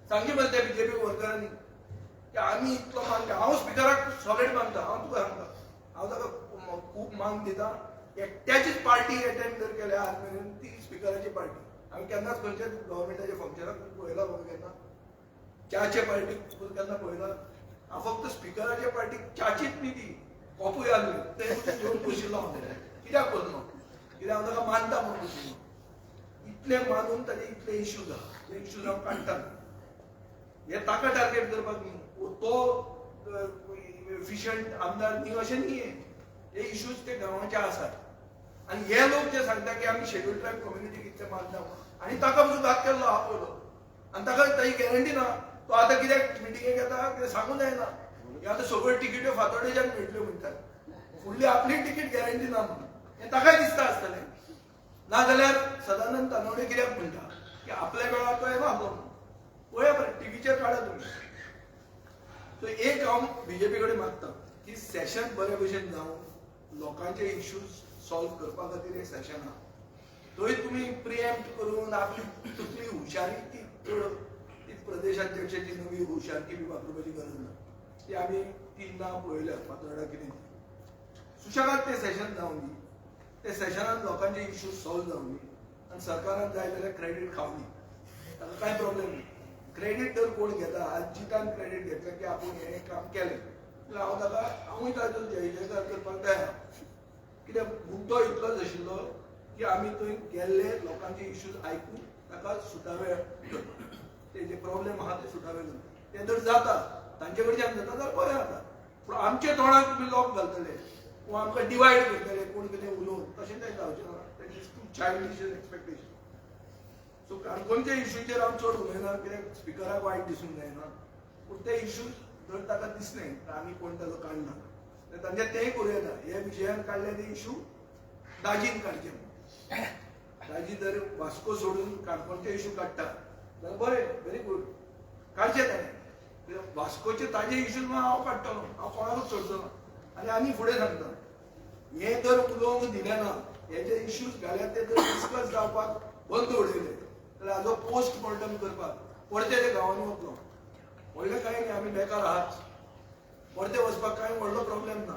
सांगचें मरे त्या बीजेपी वर्करांनी की आमी इतलो मानता. हांव स्पिकराक सॉलिड मानता. हांव तुका सांगता, हांव ताका खूब मान दिता. एकट्याचीच पार्टी अटेंड जर केल्या आज मेरेन ती स्पिकराची पार्टी. हांवें केन्नाच खंयच्याच गव्हर्मेंटाच्या फंक्शनाक पळयला म्हाका केन्ना च्याचे पार्टीक केन्ना पळयला. हांव फक्त स्पिकराच्या पार्टीक च्याचीच न्ही ती कॉपूय आहली ते घेवन बशिल्लो हांव. कित्याक करना? कित्याक हांव ताका मानता म्हणून बशिल्लो. इतले मानून ताचे इतले इश्यूज आहा. ते इश्यूज हांव काडटा. हे ताका टार्गेट करपाक न्ही, तो एफिशियंट आमदार न्ही अशें न्ही. हे इश्यूज ते गांवाचे आसात. आनी हे लोक जे सांगता की आमी शेड्यूल्ड ट्रायब कम्युनिटीक इतले मानता आनी ताका पसून घात केल्लो आहा पळय तो. आनी ताका ताची गॅरंटी ना. तो आतां कित्याक मिटिंगेक येता कितें सांगूंक जायना. हे आतां सगळ्यो तिकीट्यो फातोडेच्यान मेळटल्यो म्हणटात. फुडली आपली तिकीट गॅरंटी ना म्हणून हें ताकाय दिसता आसतलें. नाजाल्यार सदानंद तानवडे कित्याक म्हणटा की आपल्या वेळार तो येना आसलो म्हणून. पळया बरें टीव्हीचेर काडा तुमी. सो एक हांव बीजेपी कडेन मागता की सेशन बरे भशेन जावं, लोकांचे इश्यूज सॉल्व करपा खातीर एक सेशन आहा. थंय तुमी प्रिएम्प्ट करून आपली तकली हुशारी ती प्रदेशाध्यक्षाची नवी हुशारकी बी वापरपाची गरज ना. ती आमी 3 पळयल्या फातोर्डा कितें. सुशेगाद तें सेशन जावं दी. त्या सेशनात लोकांचे इश्यूज सॉल्व जावं दी. आनी सरकारान जाय जाल्यार क्रेडीट खावली. ताका कांय प्रॉब्लेम ना. क्रेडीट जर कोण घेता, आज जितान क्रेडीट घेतलें की आपूण हें काम केलें जाल्यार हांव ताका हांवूय ताचो जयजयकार करपाक तयार. कित्याक मुद्दो इतलोच आशिल्लो की आमी थंय गेल्ले, लोकांचे इश्यूज आयकून ताका सुटावे करप. ते जे प्रॉब्लेम आहा ते सुटावे करप. ते जर जाता, तांचे कडच्यान जाता जाल्यार बरें जाता. पूण आमच्या तोंडाक तुमी लॉक घालतले वा आमकां डिवायड करतले कोण कितें उलोवन, तशें तें जावचें ना. That is too childish expectation. So काणकोणच्या इश्यूचेर हांव चड उलयना कित्याक स्पिकराक वायट दिसूंक जायना. पूण ते इश्यूज जर ताका दिसलें आनी कोण ताजो काडना जाल्यार तांचे तेंय करूं येता. हे विजयान काडले ते इश्यू दाजीन काडचे. दाजी जर वास्को सोडून काणकोणचे इश्यू काडटा जाल्यार बरें, व्हेरी गूड, काडचे ताणें. वास्कोचे ताजे इश्यूज हांव काडटलो. हांव कोणाकूच सोडचो ना. आनी आमी फुडें सांगता, हे जर उलोवंक दिलें ना, हे जे इश्यूज घाल्यात ते जर डिस्कस जावपाक बंद उडयले जाल्यार हाजो पोस्ट मॉर्टम करपाक परते ते गांवांनी वतलो. व्हडलें कांय न्ही, आमी बेकार आहात. परते वचपाक कांय व्हडलो प्रॉब्लेम ना.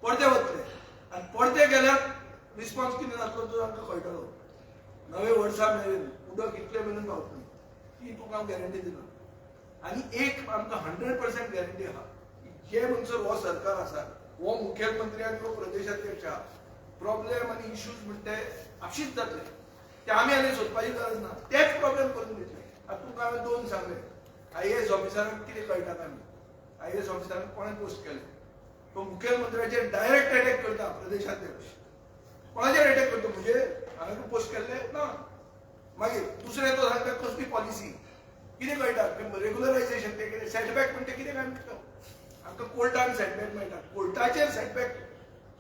परते वतले आनी परते गेल्यार रिस्पॉन्स कितें जातलो तो आमकां कळटलो. नवे वर्सा मेरेन उदक इतले मेरेन पावतलें ती तुका हांव गॅरंटी दिना. आनी एक आमकां 100% गॅरंटी आहा की जे म्हणसर हो सरकार आसा, हो मुखेलमंत्री आनी हो प्रदेशाध्यक्ष आहा, प्रॉब्लेम आनी इश्यूज म्हणटा ते आपशींच जातले. ते आमी आनी सोदपाची गरज ना. तेच प्रॉब्लेम करून दितले. आतां तुका हांवें 2 सांगले. IAS ऑफिसरांक कितें कळटा आमी. IAS ऑफिसरांक कोणें पोस्ट केलें? तो मुखेलमंत्र्याचेर डायरेक्ट अटॅक करता प्रदेशाध्यक्ष. कोणाचेर अटॅक करता? म्हणजे हांवें पोस्ट केल्ले ना. मागीर दुसरे तो सांगता कसली पॉलिसी. कितें कळटा? रेग्युलरायझेशन ते कितें, सेटबॅक म्हणटा कितें काय म्हणटा. आमकां कोर्टान सेटबॅक मेळटा. कोर्टाचेर सेटबॅक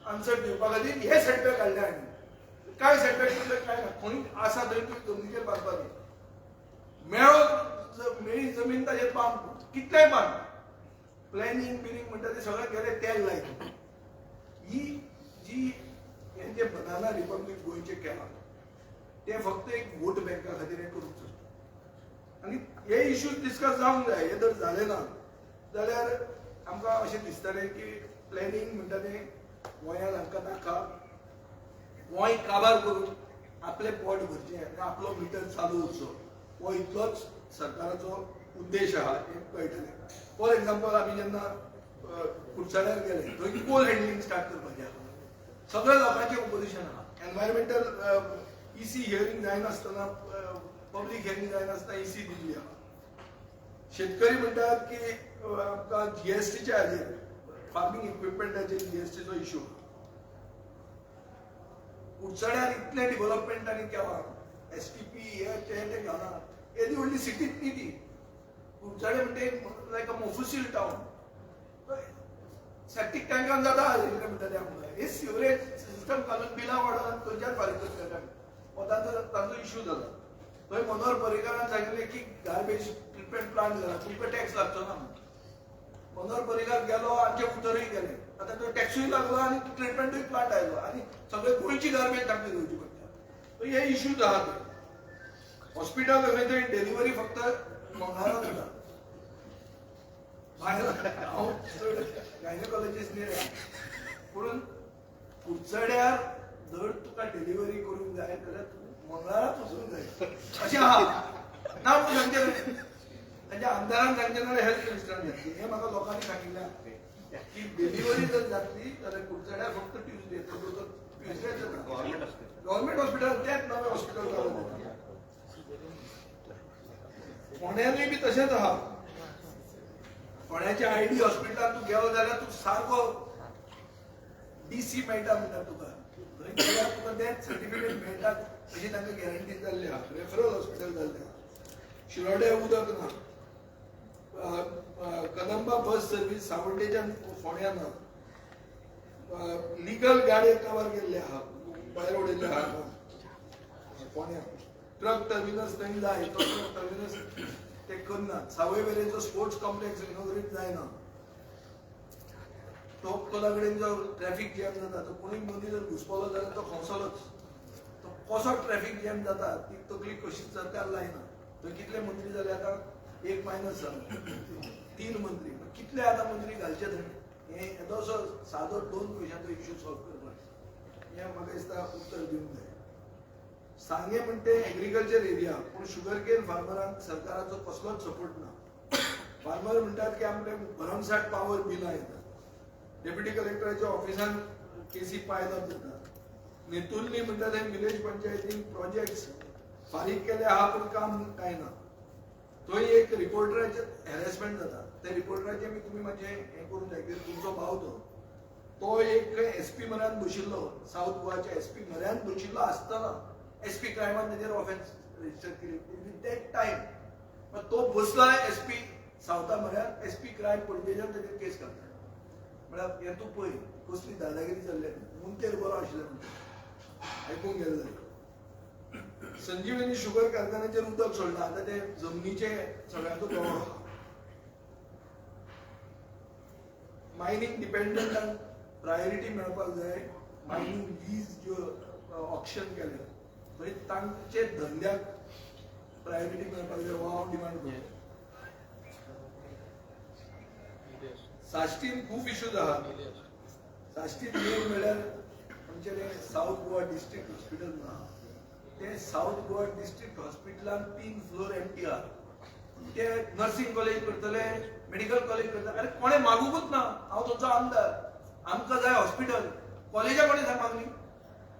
आन्सर दिवपा खातीर हे सेटबॅक हाडले आमी. काय सेटबॅक म्हणल्यार काय ना खंय आसा थंय तुमी जमनीचेर बांदपाचें मेळी जमीन ताजेर बांद कितलेंय बांद प्लॅनिंग बिनिंग म्हणटा ते सगळें गेले तेल लायक ही जी हे जे बनाना रिपब्लीक गोंयचें केलां ते फक्त एक वोट बँका खातीर हें करूंक सोदता आनी हे इश्यूज डिस्कस जावंक जाय हे जर जालें ना जाल्यार आमकां अशें दिसतलें की प्लॅनिंग म्हणटा तें गोंयांत आमकां नाका गोंय काबार करून आपलें पोट भरचें आनी आपलो मिटर चालू उरचो हो इतलोच सरकाराचो उद्देश आहा हें कळटलें फॉर एग्जाम्पल आमी जेन्ना कुडचड्यार गेले थंय कोल हँडलिंग स्टार्ट करपाचें आहा सगळ्या लोकांचें ऑपोजिशन आहा एनवायरमेंटल इसी हियरिंग जायनासतना पब्लीक हियरिंग जायनासतना इसी दिल्ली आहा शेतकरी म्हणटात की आमकां जीएसटीच्या हाजेर फार्मिंग इक्विपमेंटाचेर जीएसटीचो इश्यू कुडचड्यार इतलें डेव्हलपमेंट आनी केलां एसटीपी हे ते घालना येदी व्हडली सिटीच न्ही ती कुडचडे म्हणजे लायक अ मोफुसील टावन सेप्टीक टँकान जाता म्हणटा ते आमकां हे सिवरेज सिस्टम घालून बिलां वाडोवन खंयच्यार फारीक करता हो तांचो इश्यू जाला थंय मनोहर पर्रीकारान सांगिल्लें की गार्बेज ट्रिटमेंट प्लांट जाला तुमकां टॅक्स लागचो ना मनोहर पर्रीकार गेलो आमचे उतरय गेले आतां तो टॅक्सूय लागलो आनी ट्रिटमेंटूय प्लांट आयलो आनी सगळे गोंयची गार्बेज तांकां घेवची पडटा हे इश्यूज आहा ते हॉस्पिटल थंय डिलिव्हरी फक्त मंगळारा जाता भायर हांव गायनोकॉलॉजिस्ट न्ही पूण कुडचड्यार जर तुका डिलिव्हरी करूंक जाय जाल्यार मंगळाराच वचूंक जाय अशें आहा ना पूण सांगचें ताच्या आमदारान सांगचें नाल्यार हेल्थ मिनिस्टरान सांगचें हें म्हाका लोकांनी सांगिल्लें की डिलिव्हरी जर जातली जाल्यार कुडचड्यार फक्त ट्युजडे ट्युजडे जाता गव्हर्मेंट हॉस्पिटल तेंच नवें हॉस्पिटल जालें फोंड्यांनी बी तशेंच आहा फोंड्याच्या आयडी हॉस्पिटलांत तूं गेलो जाल्यार तूं सारको डीसी मेळटा म्हणटा तुका थंय गेल्यार तुका डेथ सर्टिफिकेट मेळटा अशी तांकां गॅरंटी जाल्ली आहा रेफरल हॉस्पिटल जाल्लें आहा शिरोडे उदक ना कदंबा बस सर्वीस सावड्डेच्यान फोंड्यान ना लिगल गाडये कवर केल्ले आहा भायर उडयल्ले आहा फोंड्या ट्रक टर्मिनस थंय जाय तो टर्मिनस ते करनात सावय वेरेंचो स्पोर्ट्स कॉम्प्लेक्स इनॉग्रेट जायना टोला कडेन जो ट्रॅफिक जॅम जाता तो कोणूय मदीं जर घुसपलो जाल्यार तो खवसलोच तो कसो ट्रॅफिक जॅम जाता ती तकली कशीच सरकार लायना थंय कितले मंत्री जाले आतां एक मायनस जाला 3 मंत्री कितले आतां मंत्री घालचे थंय हे येदोसो सादो 2 पयशांचो इश्यू सॉल्व करपाक हें म्हाका दिसता उत्तर दिवंक जाय सांगे म्हणटे एग्रीकल्चर एरिया पूण शुगर केन फार्मरांक सरकाराचो कसलोच सपोर्ट ना फार्मर म्हणटात की आमचे भरमसाट पावर बिलां येतात डेप्युटी कलेक्टराच्या ऑफिसान केसी पायदप जातात नेतुर्ली म्हणटा थंय विलेज पंचायतीन प्रोजेक्ट्स फारीक केले आहा पूण काम कांय ना थंय एक रिपोर्टराचें हॅरेसमेंट जाता त्या रिपोर्टराचें बी तुमी मातशें हें करूंक जाय कित्याक तुमचो भाव तो एक एसपी म्हऱ्यान बशिल्लो साऊथ गोवाच्या एसपी म्हऱ्यान बशिल्लो आसतना एसपी क्रायमान ताजेर ऑफेन्स रजिस्टर केली विथ दॅट टायम तो बसला एसपी सावथा म्हऱ्यान एसपी क्रायम पुलिसांच्यान ताजेर केस घालता म्हळ्यार हें तूं पळय कसली दादागिरी चल्ल्या मुंतेर बरो आशिल्लो आयकूंक गेलो जाल्यार संजीवनी शुगर कारखान्याचेर उदक सोडला आतां ते जमनीचे सगळ्यांचो प्रभाव आहा मायनिंग डिपेंडंटांक प्रायोरिटी मेळपाक जाय मायनिंग लीज ज्यो ऑक्शन केले थंय तांचे धंद्याक प्रायोरिटी मेळपाक जाय हो हांव डिमांड करता साश्टीन खूब इश्यूज आहा साश्टीन मेन म्हळ्यार आमचे साऊथ गोवा डिस्ट्रिक्ट हॉस्पिटल ना ते साऊथ गोवा डिस्ट्रिक्ट हॉस्पिटलान 3 फ्लोर एम्प्टी आहा ते नर्सिंग कॉलेज करतले मेडिकल कॉलेज करतले अरे कोणे मागूकूच ना हांव तुमचो आमदार आमकां जाय हॉस्पिटल कॉलेजा कोणे जाय मागणी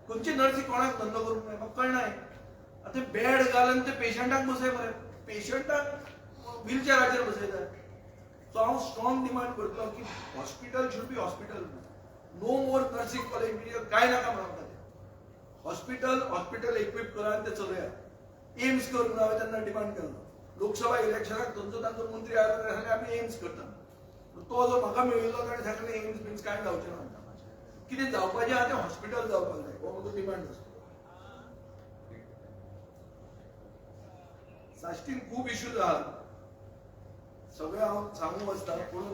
खंयची नर्सी कोणाक धंदो करूंक जाय म्हाका कळना आतां बेड घालून ते पेशंटाक बसय मरे पेशंटाक व्हीलचॅराचेर बसयतात सो हांव स्ट्रॉंग डिमांड करतलो की hospital should be hospital no more nursing college काय नाका म्हणून हॉस्पिटल इक्विप करा आनी ते चलया एम्स करूंक हांवें तेन्ना डिमांड केलो लोकसभा इलेक्शनाक तांचो मंत्री आयलो जाल्यार आमी एम्स करता तो जो म्हाका मेळिल्लो ताणें सांगलें एम्स बीम्स कांय जावचें ना कितें जावपाचें आहा तें हॉस्पिटल जावपाक जाय हो म्हजो डिमांड आसता साश्टीन खूप इश्यूज आहात सगळे हांव सांगूंक वचता पूण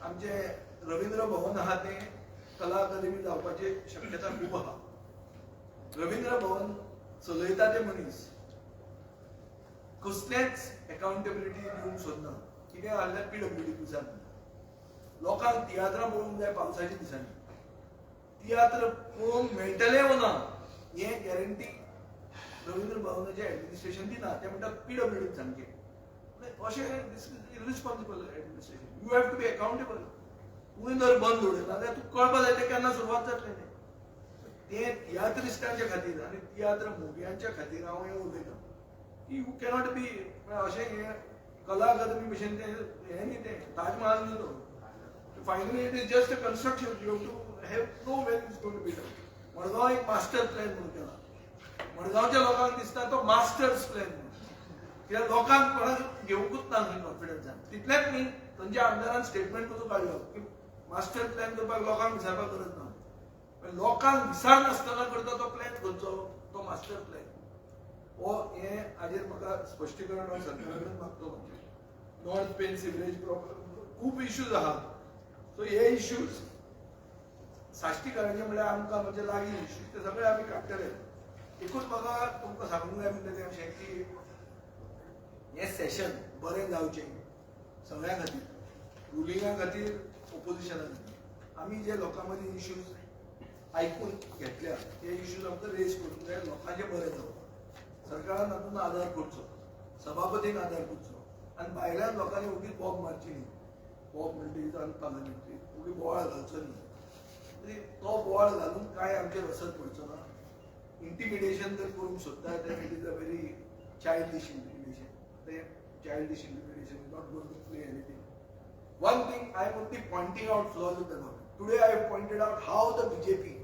आमचे रवींद्र भवन आहा ते कला अकादमी जावपाची शक्यता खूब आहा रवींद्र भवन चलयता ते मनीस कसलेच अकाउंटेबिलिटी दिवंक सोदना कितें जाल्यार PWD दिसांनी लोकांक तियात्रां पळोवंक जाय पावसाच्या दिसांनी तियात्र पळोवंक मेळटलें वो ना हें गॅरंटी रवींद्र भवनाचें एडमिनिस्ट्रेशन दिना ते म्हणटात PWD सामकें अशें irresponsible administration you have to be accountable तुवें जर बंद उडयलें जाल्यार तुका कळपा जाय तें केन्ना सुरवात जातलें तें तियात्रिस्टांच्या खातीर आनी तियात्र मोग्यांच्या खातीर हांव हें उलयतां यू कॅनॉट बी अशें हें कला अकादमी भशेन तें हें न्ही तें ताज महाल न्ही तो finally it is just a construction you too have no when is going to be done Madgaon एक मास्टर प्लॅन म्हणून केला मडगांवच्या लोकांक दिसता तो मास्टर्स प्लॅन म्हणून कित्याक लोकांक कोणाक घेवंकूच ना खंय कॉन्फिडन्सान तितलेंच न्ही तांच्या आमदारान स्टेटमेंट कसो काडलो की मास्टर प्लॅन करपाक लोकांक विचारपाक गरज ना लोकांक विचार नासतना करता तो प्लॅन खंयचो तो मास्टर प्लॅन हो हे हाजेर म्हाका स्पश्टीकरण हांव सरकारा कडेन मागतो म्हणजे नॉर्थ पेन सिवरेज प्रॉब्लम खूब इश्यूज आहात सो हे इश्यूज साश्टीकरांचे म्हळ्यार आमकां म्हणजे लागीं इश्यूज ते सगळे आमी काडटले एकूच म्हाका तुमकां सांगूंक जाय म्हणटा तें अशें की हें सेशन बरें जावचें सगळ्यां खातीर रुलिंगा खातीर ओपोजिशना खातीर आमी जे लोकां मदीं इश्यूज आयकून घेतल्या ते इश्यूज आमकां रेज करूंक जाय लोकांचें बरें जावप सरकारान तातूंत आदार करचो सभापतीन आदार करचो आनी भायल्यान लोकांनी उगीच बॉब मारची न्ही बॉब म्हणटी आनी पार्लमेंटरी उगी बोवाळ घालचो न्ही तो बोवाळ घालून कांय आमचेर असर पडचो ना इंटिमिडेशन जर करूंक सोदता तर it is a very childish intimidation ते childish intimidation is not going to play anything one thing I am only pointing out flaws of the government today I have pointed out how the BJP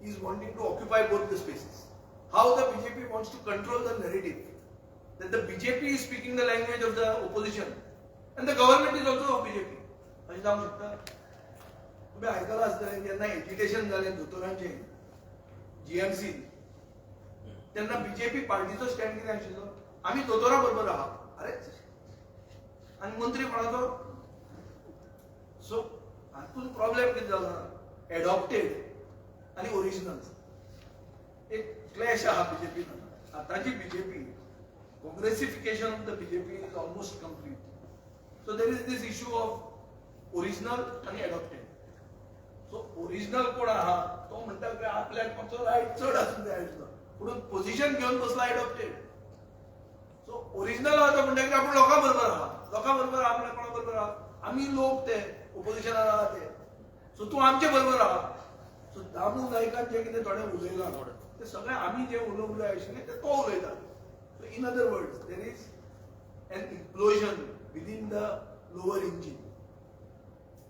is wanting to occupy both the spaces. How the BJP wants to control the narrative. That the BJP is speaking the language of the opposition. And the government is also of BJP. अशें जावंक शकता तुमी आयकलां आसतलें जेन्ना agitation जालें दोतोरांचें GMC तेन्ना BJP पार्टीचो stand कितें आशिल्लो आमी दोतोरां बरोबर आहा अरे आनी मंत्री कोणाचो सो हातूंत प्रॉब्लेम कितें जालो एडॉप्टेड आणि ओरिजिनल एक क्लॅश आहा BJP आतांची BJP congressification of the BJP is almost complete so there is this issue of original आणि एडॉप्टेड सो ओरिजिनल कोण आहा तो म्हणटा की आपल्याक मातसो रायट चड आसूंक जाय आसलो पूण पोझिशन घेवन बसला एडॉप्टेड सो ओरिजिनल आहा तो म्हणटा की आपूण लोकां बरोबर आहा लोकां बरोबर आपल्या कोणा बरोबर आहा आमी लोक ते ओपोजिशनान आहा ते सो तूं आमचे बरोबर आहा सो दामू नायकान जे कितें थोडें उलयलां ते सगळें आमी जे उलोवंक जाय आशिल्लें ते तो उलयता so in other words there is an implosion within the lower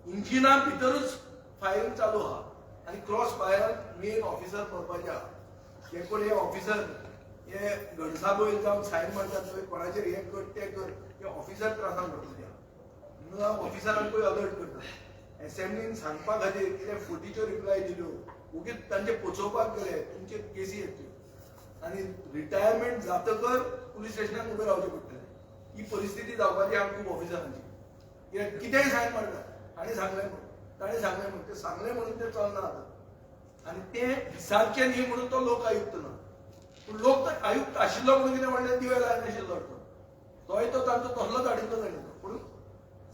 इंजिना भितरूच फायरींग चालू आहा आनी क्रॉस फायर मेन ऑफिसर मरपाचे आहा जे कोण हे ऑफिसर हे घडसाबय जावन सायन मारतात पळय कोणाचेर हें कर तें कर हे ऑफिसर त्रासान पडटले आहा म्हणून हांव ऑफिसरांकूय अलर्ट करता असेंब्लीन सांगपा खातीर कितें फुटीच्यो रिप्लाय दिल्यो उगीच तांचे पोचोवपाक गेले तुमचे केसी येतल्यो आनी रिटायरमेंट जातकर पुलीस स्टेशनाक उबे रावचें पडटलें ही परिस्थिती जावपाची आमकां खूब ऑफिसरांची कित्याक कितेंय सायन मारतात ताणें सांगलें म्हणून ताणें सांगलें म्हणून तें सांगलें म्हणून तें चलना आतां आनी तें दिसाचें न्ही म्हणून तो लोक आयुक्त ना पूण लोक आयुक्त आशिल्लो म्हणून कितें म्हणलें दिवे लाय नाशिल्लो तोय तो तांचो तसलोच हाडिल्लो ताणें पूण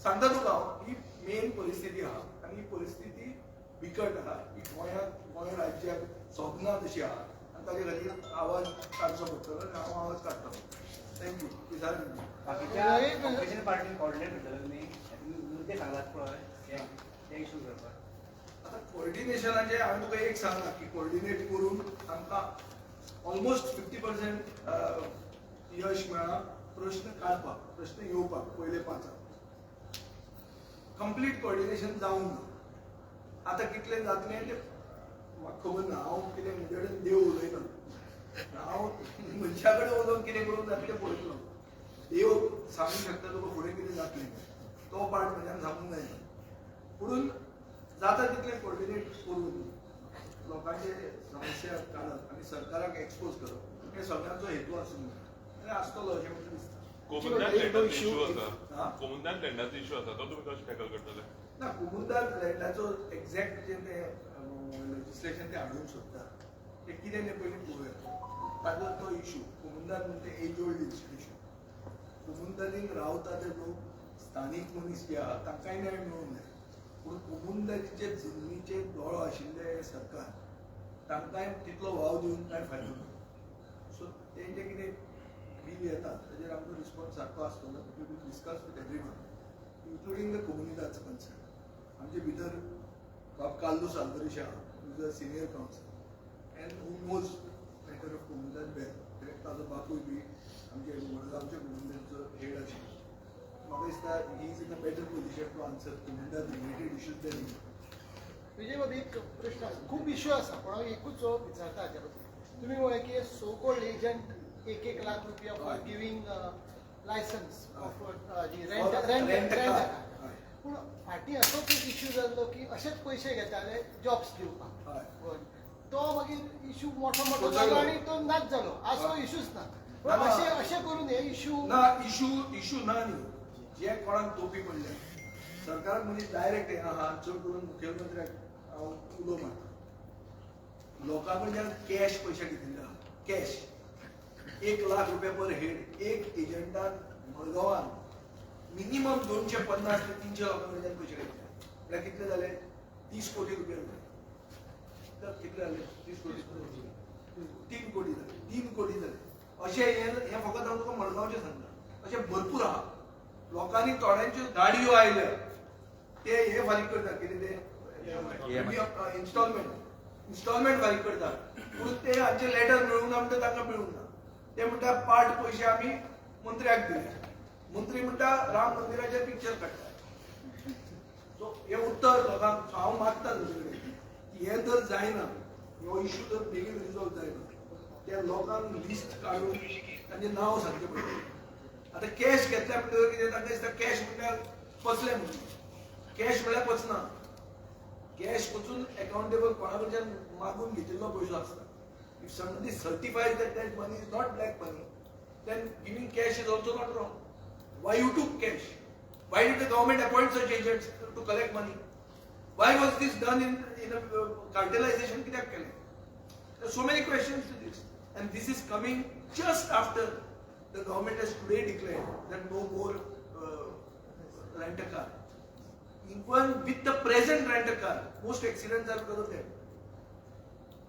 सांगता तुका हांव ही मेन परिस्थिती आहा आनी ही परिस्थिती बिकट आहा ही गोंय राज्याक सोबना तशी आहा आनी ताचे खातीर आवाज काडचो पडटलो आनी हांव आवाज काडटलो थँक्यू बाकीच्या ऑपोजिशन पार्टी कोऑर्डिनेट करतले न्ही ते सांगलात पळय ते इशू करपाक आता कोऑर्डिनेशनाचे हांवें तुका एक सांगलां की कोऑर्डिनेट करून आमकां ऑलमोस्ट 50% यश मेळ्ळां प्रश्न काडपाक प्रश्न येवपाक पयले 5 कंप्लीट कोऑर्डिनेशन जावंक ना आतां कितलें जातलें तें म्हाका खबर ना हांव कितें म्हजे कडेन देव उलयना हांव मनशा कडेन वचून कितें करूंक जातलें पळयतलो देव सांगूंक शकता तुका फुडें कितें जातलें तो पार्ट म्हज्यान सांगूंक जायना पुणून जाता तितलें कोऑर्डिनेट करून लोकांचे समस्या काडप आनी सरकाराक एक्सपोज करप हे सगळ्यांचो हेतू आसूंक जाय आनी आसतलो अशें म्हाका दिसता. कोमुंदान एक लँडाचो issue इश्यू हा? आसा कोमुंदान लँडाचो इश्यू आसा तो तुमी कशें टॅकल करतले? ना कुमुंदार लँडाचो एक्झॅक्ट जे ते लेजिस्लेशन ते हाडूंक सोदता ते कितें तें पयलीं पळोवया. ताजो तो इश्यू कुमुंदार म्हणजे एज ओल्ड इन्स्टिट्यूशन. कुमुंदारीक रावता ते लोक स्थानीक मनीस जे आहा तांकांय न्याय मेळूंक जाय. पूण कुमुंदारीचे जमनीचे दोळो आशिल्ले हे सरकार तांकांय तितलो वाव दिवन कांय फायदो ना. सो ते जे कितें बील येता ताजेर आमचो रिस्पॉन्स सारको आसतलो. We will discuss with everyone including the comunidades concerned. आमचे भितर बाब कार्लोस आल्वारेस आहा, who is a senior counsel and who knows matter of comunidad well. ताजो बापूय बी आमचे मडगांवच्या comunidadचो हेड आशिल्लो. म्हाका दिसता he is in a better position to answer comunidad related issues than me. विजय बाबी एक प्रश्न आसा, खूप इश्यू आसा पण हांव एकूच विचारता हाच्या बद्दल. तुमी म्हळें की सो कॉल्ड एजंट 1 लाख रुपया for giving licence of rent पूण फाटीं असोच एक इश्यू जाल्लो की अशेच पयशे घेताले जॉब्स दिवपाक. तो मागीर इश्यू मोठो जालो आनी तो नाच जालो. असो इश्यूच ना. पूण अशें करून हे इश्यू ना इश्यू ना न्ही. जे कोणाक तोपी पडले सरकाराक म्हणजे डायरेक्ट हें आहा चड करून मुख्यमंत्र्याक हांव उलो मारता. लोकां कडल्यान कॅश पयशे घेतिल्ले आहा. कॅश 1 लाख रुपया पर हेड. एक एजंटान मडगांवान मिनिमम 250 ते 300 लोकां कडल्यान पयशे घेतले. म्हळ्यार कितले जाले 30 कोटी रुपया जाले. तर कितले जाले 30 कोटी 3 कोटी जाले. 3 कोटी जाले. अशें हें फकत हांव तुका मडगांवचें सांगता. अशें भरपूर आहा. लोकांनी थोड्यांच्यो गाडयो आयल्या ते हे फारीक करता कितें ते इन्स्टॉलमेंट फारीक करता. पूण ते हांचे लेटर मेळूंक ना म्हणटा तांकां मेळूंक ना. ते म्हणटा पार्ट पयशे आमी मंत्र्याक दिले. मंत्री म्हणटा राम मंदिराचेर पिक्चर काडटा. सो हे उत्तर लोकांक हांव मागता तुजे कडेन की हे जर जायना हो इश्यू जर बेगीन रिजॉल्व जायना त्या लोकांक लिस्ट काडून तांचें नांव सांगचें पडटलें. आतां कॅश घेतल्या म्हणटकीर कितें तांकां दिसता कॅश म्हणल्यार पचलें म्हणून. कॅश म्हळ्यार पचना. कॅश पचून अकाउंटेबल कोणा कडच्यान मागून घेतिल्लो पयसो आसता. If somebody certifies that money is not black money, then giving cash is also not wrong. Why you took cash? Why did the government appoint such agents to collect money? Why was this done in a cartelization? कित्याक केलें? There are so many questions to this, and this is coming just after the government has today declared that no more rent-a-car. Even with the present rent-a-car, most accidents are because of that.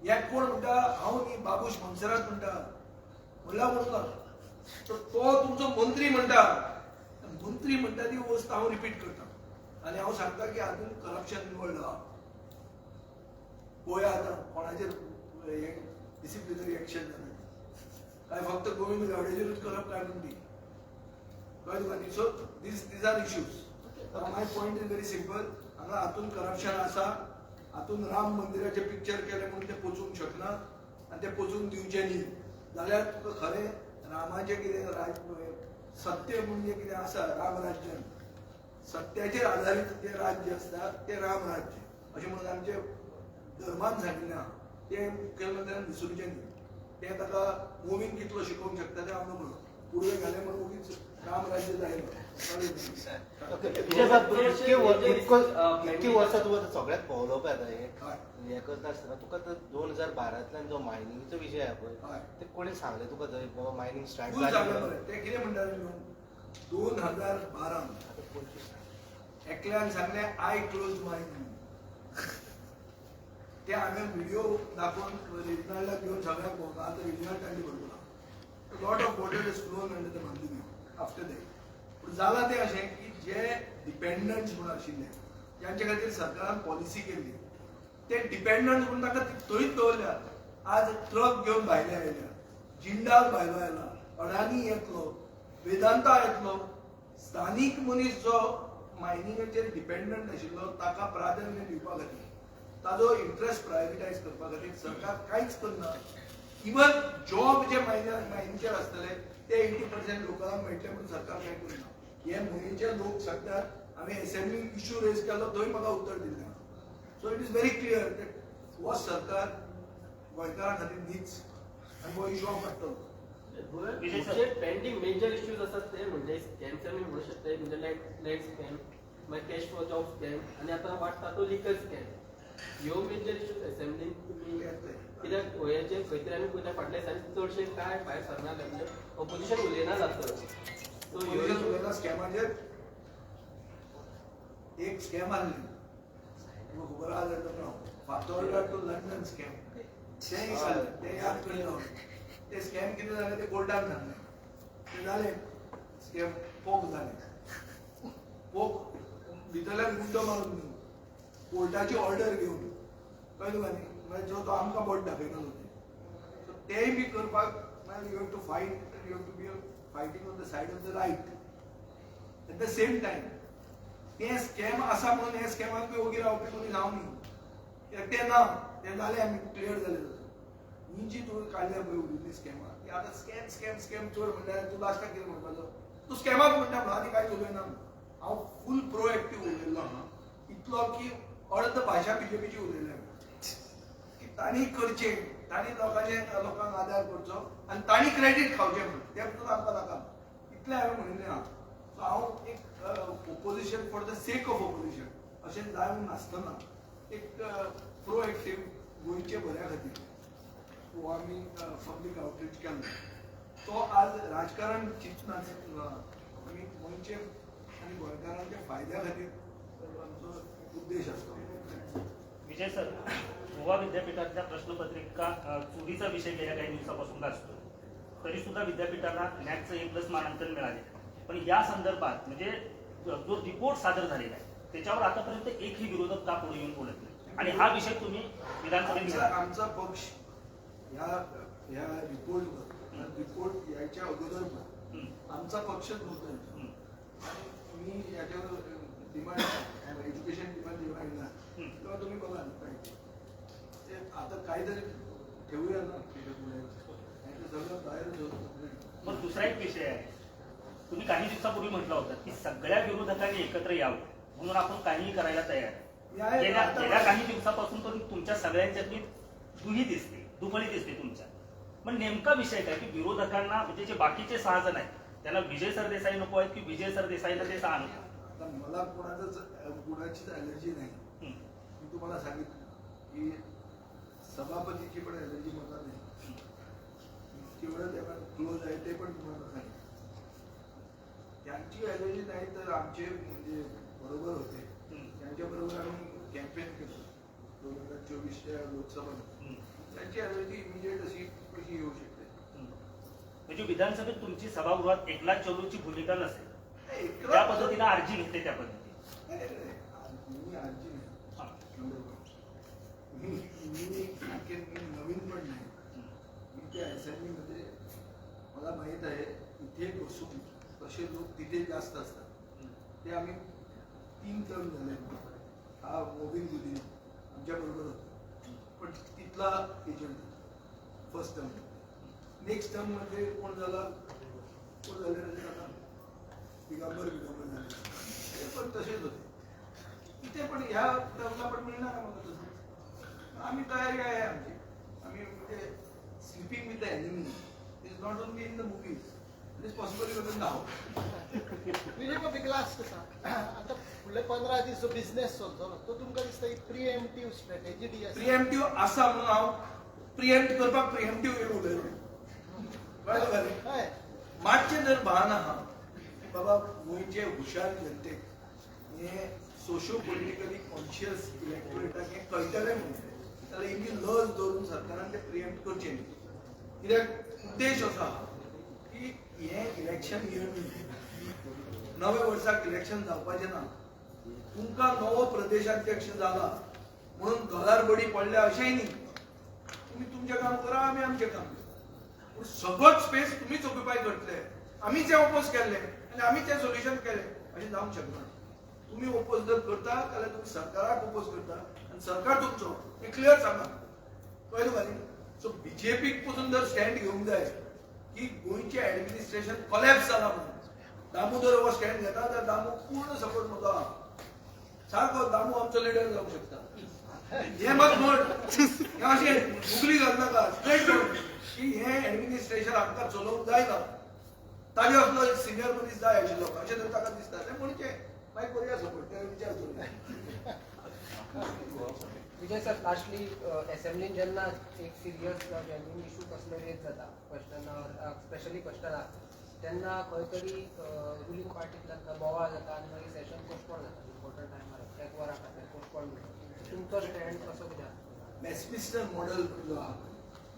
ह्या कोण म्हणटा हांव न्ही बाबूश मनसरात म्हणटा म्हणल्यार म्हणून ना. तो तुमचो मंत्री म्हणटा ती वस्त हांव रिपीट करता. आनी हांव सांगता की हातून करप्शन इन्वॉल्ड आहा. पळया आतां कोणाचेर डिसिप्लिनरी एक्शन जाता काय फक्त गोविंद गावडेचेरूच करप काडून दी कळ्ळें तुका न्ही. So these are issues. My point is very simple. हांगा हातून करप्शन आसा. हातून राम मंदिराचे पिक्चर केले म्हणून ते पोचूंक शकना आनी ते पोचूंक दिवचे न्ही जाल्यार तुका खरें रामाचें कितें सत्य म्हणजे कितें आसा रामराज्यान सत्याचेर आधारीत जे राज्य आसता ते राम राज्य अशें म्हणून आमचे धर्मान सांगिल्लें आहा. ते मुख्यमंत्र्यान विसरचें न्ही. ते ताका मुवीन कितलो शिकोवंक शकता तें हांव नकळो. पुडवे घाले म्हणून उगीच राम राज्य जायना. इतकी वर्सां तुका सगळ्यात भोंवलो पळय आतां हें करता आसतना तुका 2012तल्यान जो मायनिंगचो विशय आहा पळय ते कोणी सांगलें तुका थंय बाबा मायनिंग स्टार्ट जालें? ते कितें म्हणटाले न्हू 2012 एकल्यान सांगलें आय क्लोज मायनिंग. ते हांवें व्हिडिओ दाखोवन रिजनला घेवन सगळ्यांक भोंवता. आतां रिजनल तांणी भरपूर lot of water is flown under the Mandovi after that. पूण जालां तें अशें की जे डिपेंडंट्स म्हूण आशिल्ले ज्यांचे खातीर सरकारान पॉलिसी केल्ली ते डिपेंडंट्स म्हणून ताका थंयच दवरल्या. आज ट्रक घेवन भायले आयल्या. जिंदाल भायलो आयला. अडानी येतलो. वेदांता येतलो. स्थानीक मनीस जो मायनिंगाचेर डिपेंडंट आशिल्लो ताका प्राधान्य दिवपा खातीर ताजो इंट्रस्ट प्रायवेटायज करपा खातीर सरकार कांयच करना. इवन जॉब जे मायनिंगचेर आसतले ते 80% लोकांक मेळटले म्हणून सरकार कांय करना. हे मोहींचे लोक सांगतात हांवें असेंब्लीन इश्यू रेज केलो थंय म्हाका उत्तर दिलें. So it is very clear that हो सरकार गोंयकारां खातीर नीच आनी हो इश्यू हांव काडटलो. विजय सर. जे पेंडिंग मेजर इश्यूज असतात ते म्हणजे स्कॅमचे आम्ही म्हणू शकता म्हणजे लाईट स्कॅम मागीर कॅश फॉर जॉब स्कॅम आणि आता वाटता तो लिकल स्कॅम ह्यो मेजर इश्यूज असेंब्लीन तुमी कित्याक हेचे खंय तरी आमी पयल्या फाटल्या दिसांनी चडशे काय भायर सरना म्हणजे ऑपोजिशन उलयना जाता सो ह्यो स्कॅमाचेर एक स्कॅम आसली खबर आहा जाल्यार फातोर्डा टू लंडन स्कॅम तेंय जालें तें याद करता ते स्कॅम कितें जालें ते कोर्टान सांगलें ते जालें स्कॅम पोक जालें पोक भितरल्यान गुंडो मारून कोर्टाची ऑर्डर घेवन कळ्ळें तुका न्ही मागीर जो तो आमकां बोट दाखयतालो ते सो तेंय बी करपाक मागीर you have to fight you have to be fighting on the side of the right at the same time ते स्कॅम आसा म्हणून हे स्कॅमाक बी ओगी रावपी कोणी जावं न्ही ते ना ते जालें आमी क्लियर जालें ही जी तुवें काडल्या पळय उरिल्ली स्कॅमां ती आतां स्कॅम स्कॅम स्कॅम चड म्हणल्यार तूं लास्टाक कितें म्हणपाचो तूं स्कॅमाक म्हणटा म्हणून आनी कांयच उलयना हांव फूल प्रोएक्टीव उलयल्लो आहा इतलो की अर्द भाशा बीजेपीची उलयल्या की तांणी करचें तांणी लोकांक आदार करचो आनी तांणी क्रेडीट खावचें म्हणून तें पसून आमकां नाका इतलें हांवें म्हणिल्लें आहा सो हांव एक opposition for the sake of opposition अशें जावंक नासतना एक प्रोएक्टीव गोंयचे बऱ्या खातीर वो आमी पब्लीक आउटरीच केलो तो आज राजकारण चिंतना आमी गोंयचे आनी गोंयकारांच्या फायद्या खातीर आमचो उद्देश आसता. विजय सर, गोवा विद्यापीठातल्या प्रश्नपत्रिका चोरीचा विषय गेल्या काही दिवसापासून गाजतो तरी सुद्धा विद्यापीठाला नॅकचं A+ मानांकन मिळाले पण या संदर्भात म्हणजे जो रिपोर्ट सादर झालेला आहे त्याच्यावर आतापर्यंत एकही विरोधक का पुढे येऊन बोलत नाही आणि हा विषय तुम्ही विधानसभेत आमचा पक्ष या रिपोर्ट यायच्या अगोदर आमचा पक्षच नव्हता आणि मी याच्यावर डिमांड एज्युकेशन डिमांड जेव्हा येणार तेव्हा तुम्ही बघा ते आता काहीतरी ठेवूया ना सगळं बाहेरच होतं. मग दुसरा एक विषय आहे तुम्ही काही दिवसापूर्वी म्हटलं होतं की सगळ्या विरोधकांनी एकत्र यावं म्हणून आपण काहीही करायला तयार आहे. गेल्या काही दिवसापासून तर तुमच्या सगळ्यांच्यातली दुही दिसते दुबळी दिसते तुमच्या मग नेमका विषय काय की विरोधकांना म्हणजे जे बाकीचे 6 जण आहेत त्यांना विजय सरदेसाई नको आहेत की विजय सरदेसाईला ते 6 नको. मला कुणाचीच अलर्जी नाही. मी तुम्हाला सांगितलं की सभापतीची पण अलर्जी मला नाही केवढं तेव्हा क्लोज आहे ते पण तुम्हाला सांगितलं त्यांची अलर्जी नाही तर आमचे म्हणजे बरोबर होते त्यांच्या बरोबर आम्ही कॅम्पेन केलं 2024च्या लोकसभा त्यांची अलर्जी इमिजिएट अशी कशी येऊ शकते. म्हणजे विधानसभेत तुमची सभागृहात एकनाथ चौधरीची भूमिका नसेल त्या पद्धतीने अर्जी घेते त्या पद्धतीने मी अर्जी नाही मी नवीन पण नाही मी त्या असेंब्ली मध्ये मला माहित आहे इथे बसून कसे लोक तिथे जास्त असतात ते आम्ही 3 टर्म झाले हा मोबिन गुदी आमच्या बरोबर होता पण तिथला agent first term next term मध्ये कोण झाला आता दिगंबर झाले ते पण तसेच होते इथे पण ह्या टर्मला पण मिळणार आम्हाला तसं आम्ही तयारी आहे आमची आम्ही म्हणजे sleeping with the enemy is not only in the movies it is possible even now. Vijay बिग लास्ट कसा आता फुडले 15 दीस जो बिझनेस चलतलो तो तुमकां दिसता एक प्रिएम्प्टिव्ह स्ट्रॅटेजी दी आसा प्रिएम्प्टिव्ह आसा म्हणून हांव प्रिएम्प्ट करपाक प्रिएम्प्टिव्ह एक उलयलो कळ्ळें हय मातशें जर भान आहा बाबा गोंयचे हुशार जनतेक हे सोशियो पॉलिटिकली कॉन्शियस इलेक्टोरेटाक हें कळटलें म्हणून जाल्यार इल्ली लज दवरून सरकारान तें प्रिएम्प्ट करचें न्ही कित्याक उद्देश असो आहा की हें इलेक्शन इयर नव्या वर्साक इलेक्शन जावपाचें ना तुमकां नवो प्रदेशाध्यक्ष जाला म्हणून घरार बडी पडल्या अशेंय न्ही तुमी तुमचें काम करा आमी आमचें काम करा पूण सगळोच स्पेस तुमीच ऑक्युपाय करतले आमीच हें ओपोज केल्लें आनी आमीच हें सोल्युशन केलें अशें जावंक शकना. तुम्ही ओपोज जर करता जाल्यार तुम्ही सरकाराक ओपोज करता आनी सरकार तुमचो हें क्लियर सांगा कळ्ळें तुका न्ही. सो बीजेपीक पसून जर स्टँड घेवंक जाय की गोंयचें ऍडमिनिस्ट्रेशन कोलॅप्स जाला म्हणून दामोदर हो स्टँड घेता जाल्यार दामू पूर्ण सपोर्ट म्हजो आहा सारको दामू आमचो लिडर जावंक शकता. हें मात म्हण हें अशें उगली घालनाका स्ट्रेट की हें ऍडमिनिस्ट्रेशन हांकां चलोवंक जायना ताजे असलो एक सिनियर मनीस जाय आशिल्लो अशें तर ताका दिसता तें म्हणचें मागीर करुया सपोर्ट ते विचार करुया विजय सर लास्टली असेंब्लीन जेन्ना एक सिरियस जेन्युइन इशू कसलो रेज जाता क्वेश्चन स्पेशली क्वेश्चनाक तेन्ना खंय तरी रुलींग पार्टींतल्यान बोवाळ जाता आनी मागीर सेशन पोस्टपोन जाता इम्पॉर्टंट टायमार एक वरा खातीर पोस्टपोन जाता तुमचो स्टँड कसो कितें वेस्टमिन्स्टर मॉडेल जो आहा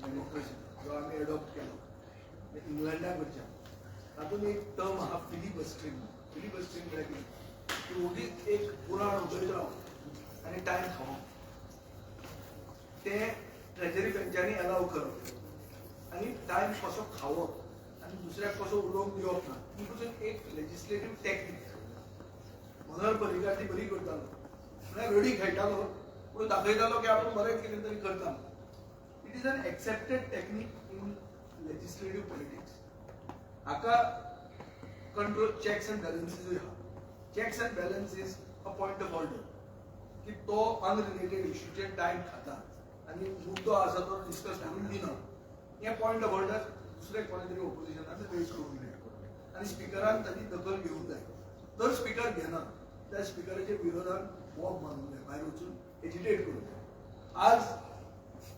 डेमोक्रेसी जो आमी एडॉप्ट केलो इंग्लंडा कडच्यान तातूंत एक टर्म आहा फिलिबस्टरिंग म्हळ्यार कितें की उगीच एक पुराण उलयत रावप आनी टायम खावप ते ट्रेजरी बेंचांनी अलाव करप आनी टायम कसो खावप आनी दुसऱ्याक कसो उलोवंक दिवप ना ही पसून एक लेजिस्लेटीव टॅक्नीक मनोहर पर्रीकार ती बरी करतालो म्हळ्यार रडी खेळटालो पूण दाखयतालो की आपूण बरें कितें तरी करता it is an accepted technique in legislative politics हाका कंट्रोल चॅक्स अँड बॅलन्सीसूय आहा checks and balances a point of order की तो अनरिलेटेड इश्यूचेर टायम खाता आनी मुद्दो आसा तो डिस्कस करून दिना हे पॉयंट ऑफ ऑर्डर दुसरे कोणी तरी ओपोजिशनान रेज करून दिया आनी स्पिकरान ताची दखल घेवंक जाय जर स्पिकर घेना त्या स्पिकराच्या विरोधात वॉक मारूंक जाय भायर वचून एजिटेट करूंक जाय आज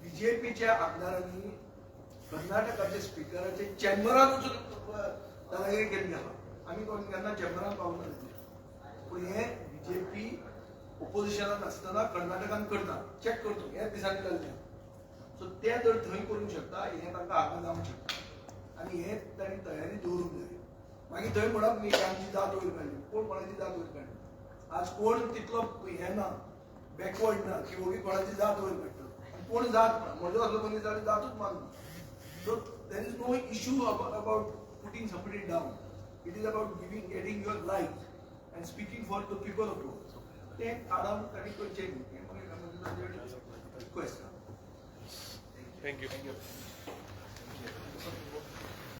बीजेपीच्या आमदारांनी कर्नाटकाच्या स्पिकराच्या चेंबरान वचून दादागिरी केल्ली आहा आमी कोण केन्ना चेंबरान पावूंक ना पूण हे बीजेपी ओपोजिशनात आसतना कर्नाटकान करता चॅक करता हे दिसांनी जाल्लें सो ते जर थंय करूंक शकता हे तांकां हाका जावंक शकता आनी हे तांणी तयारी दवरूंक जाय मागीर थंय म्हणप न्ही की आमची जात वयर काडली कोण कोणाची जात वयर काडली आज कोण तितलो हे ना बॅकवर्ड ना की ओगी कोणाची जात वयर काडटा कोण जात ना म्हजो असलो मनीस जाल्यार जातूच मानना so there is no issue about putting somebody down it is about getting your life and speaking for the people of रोड ते आडावन ताणी करचें न्ही हें म्हाका रिक्वेस्ट थँक्यू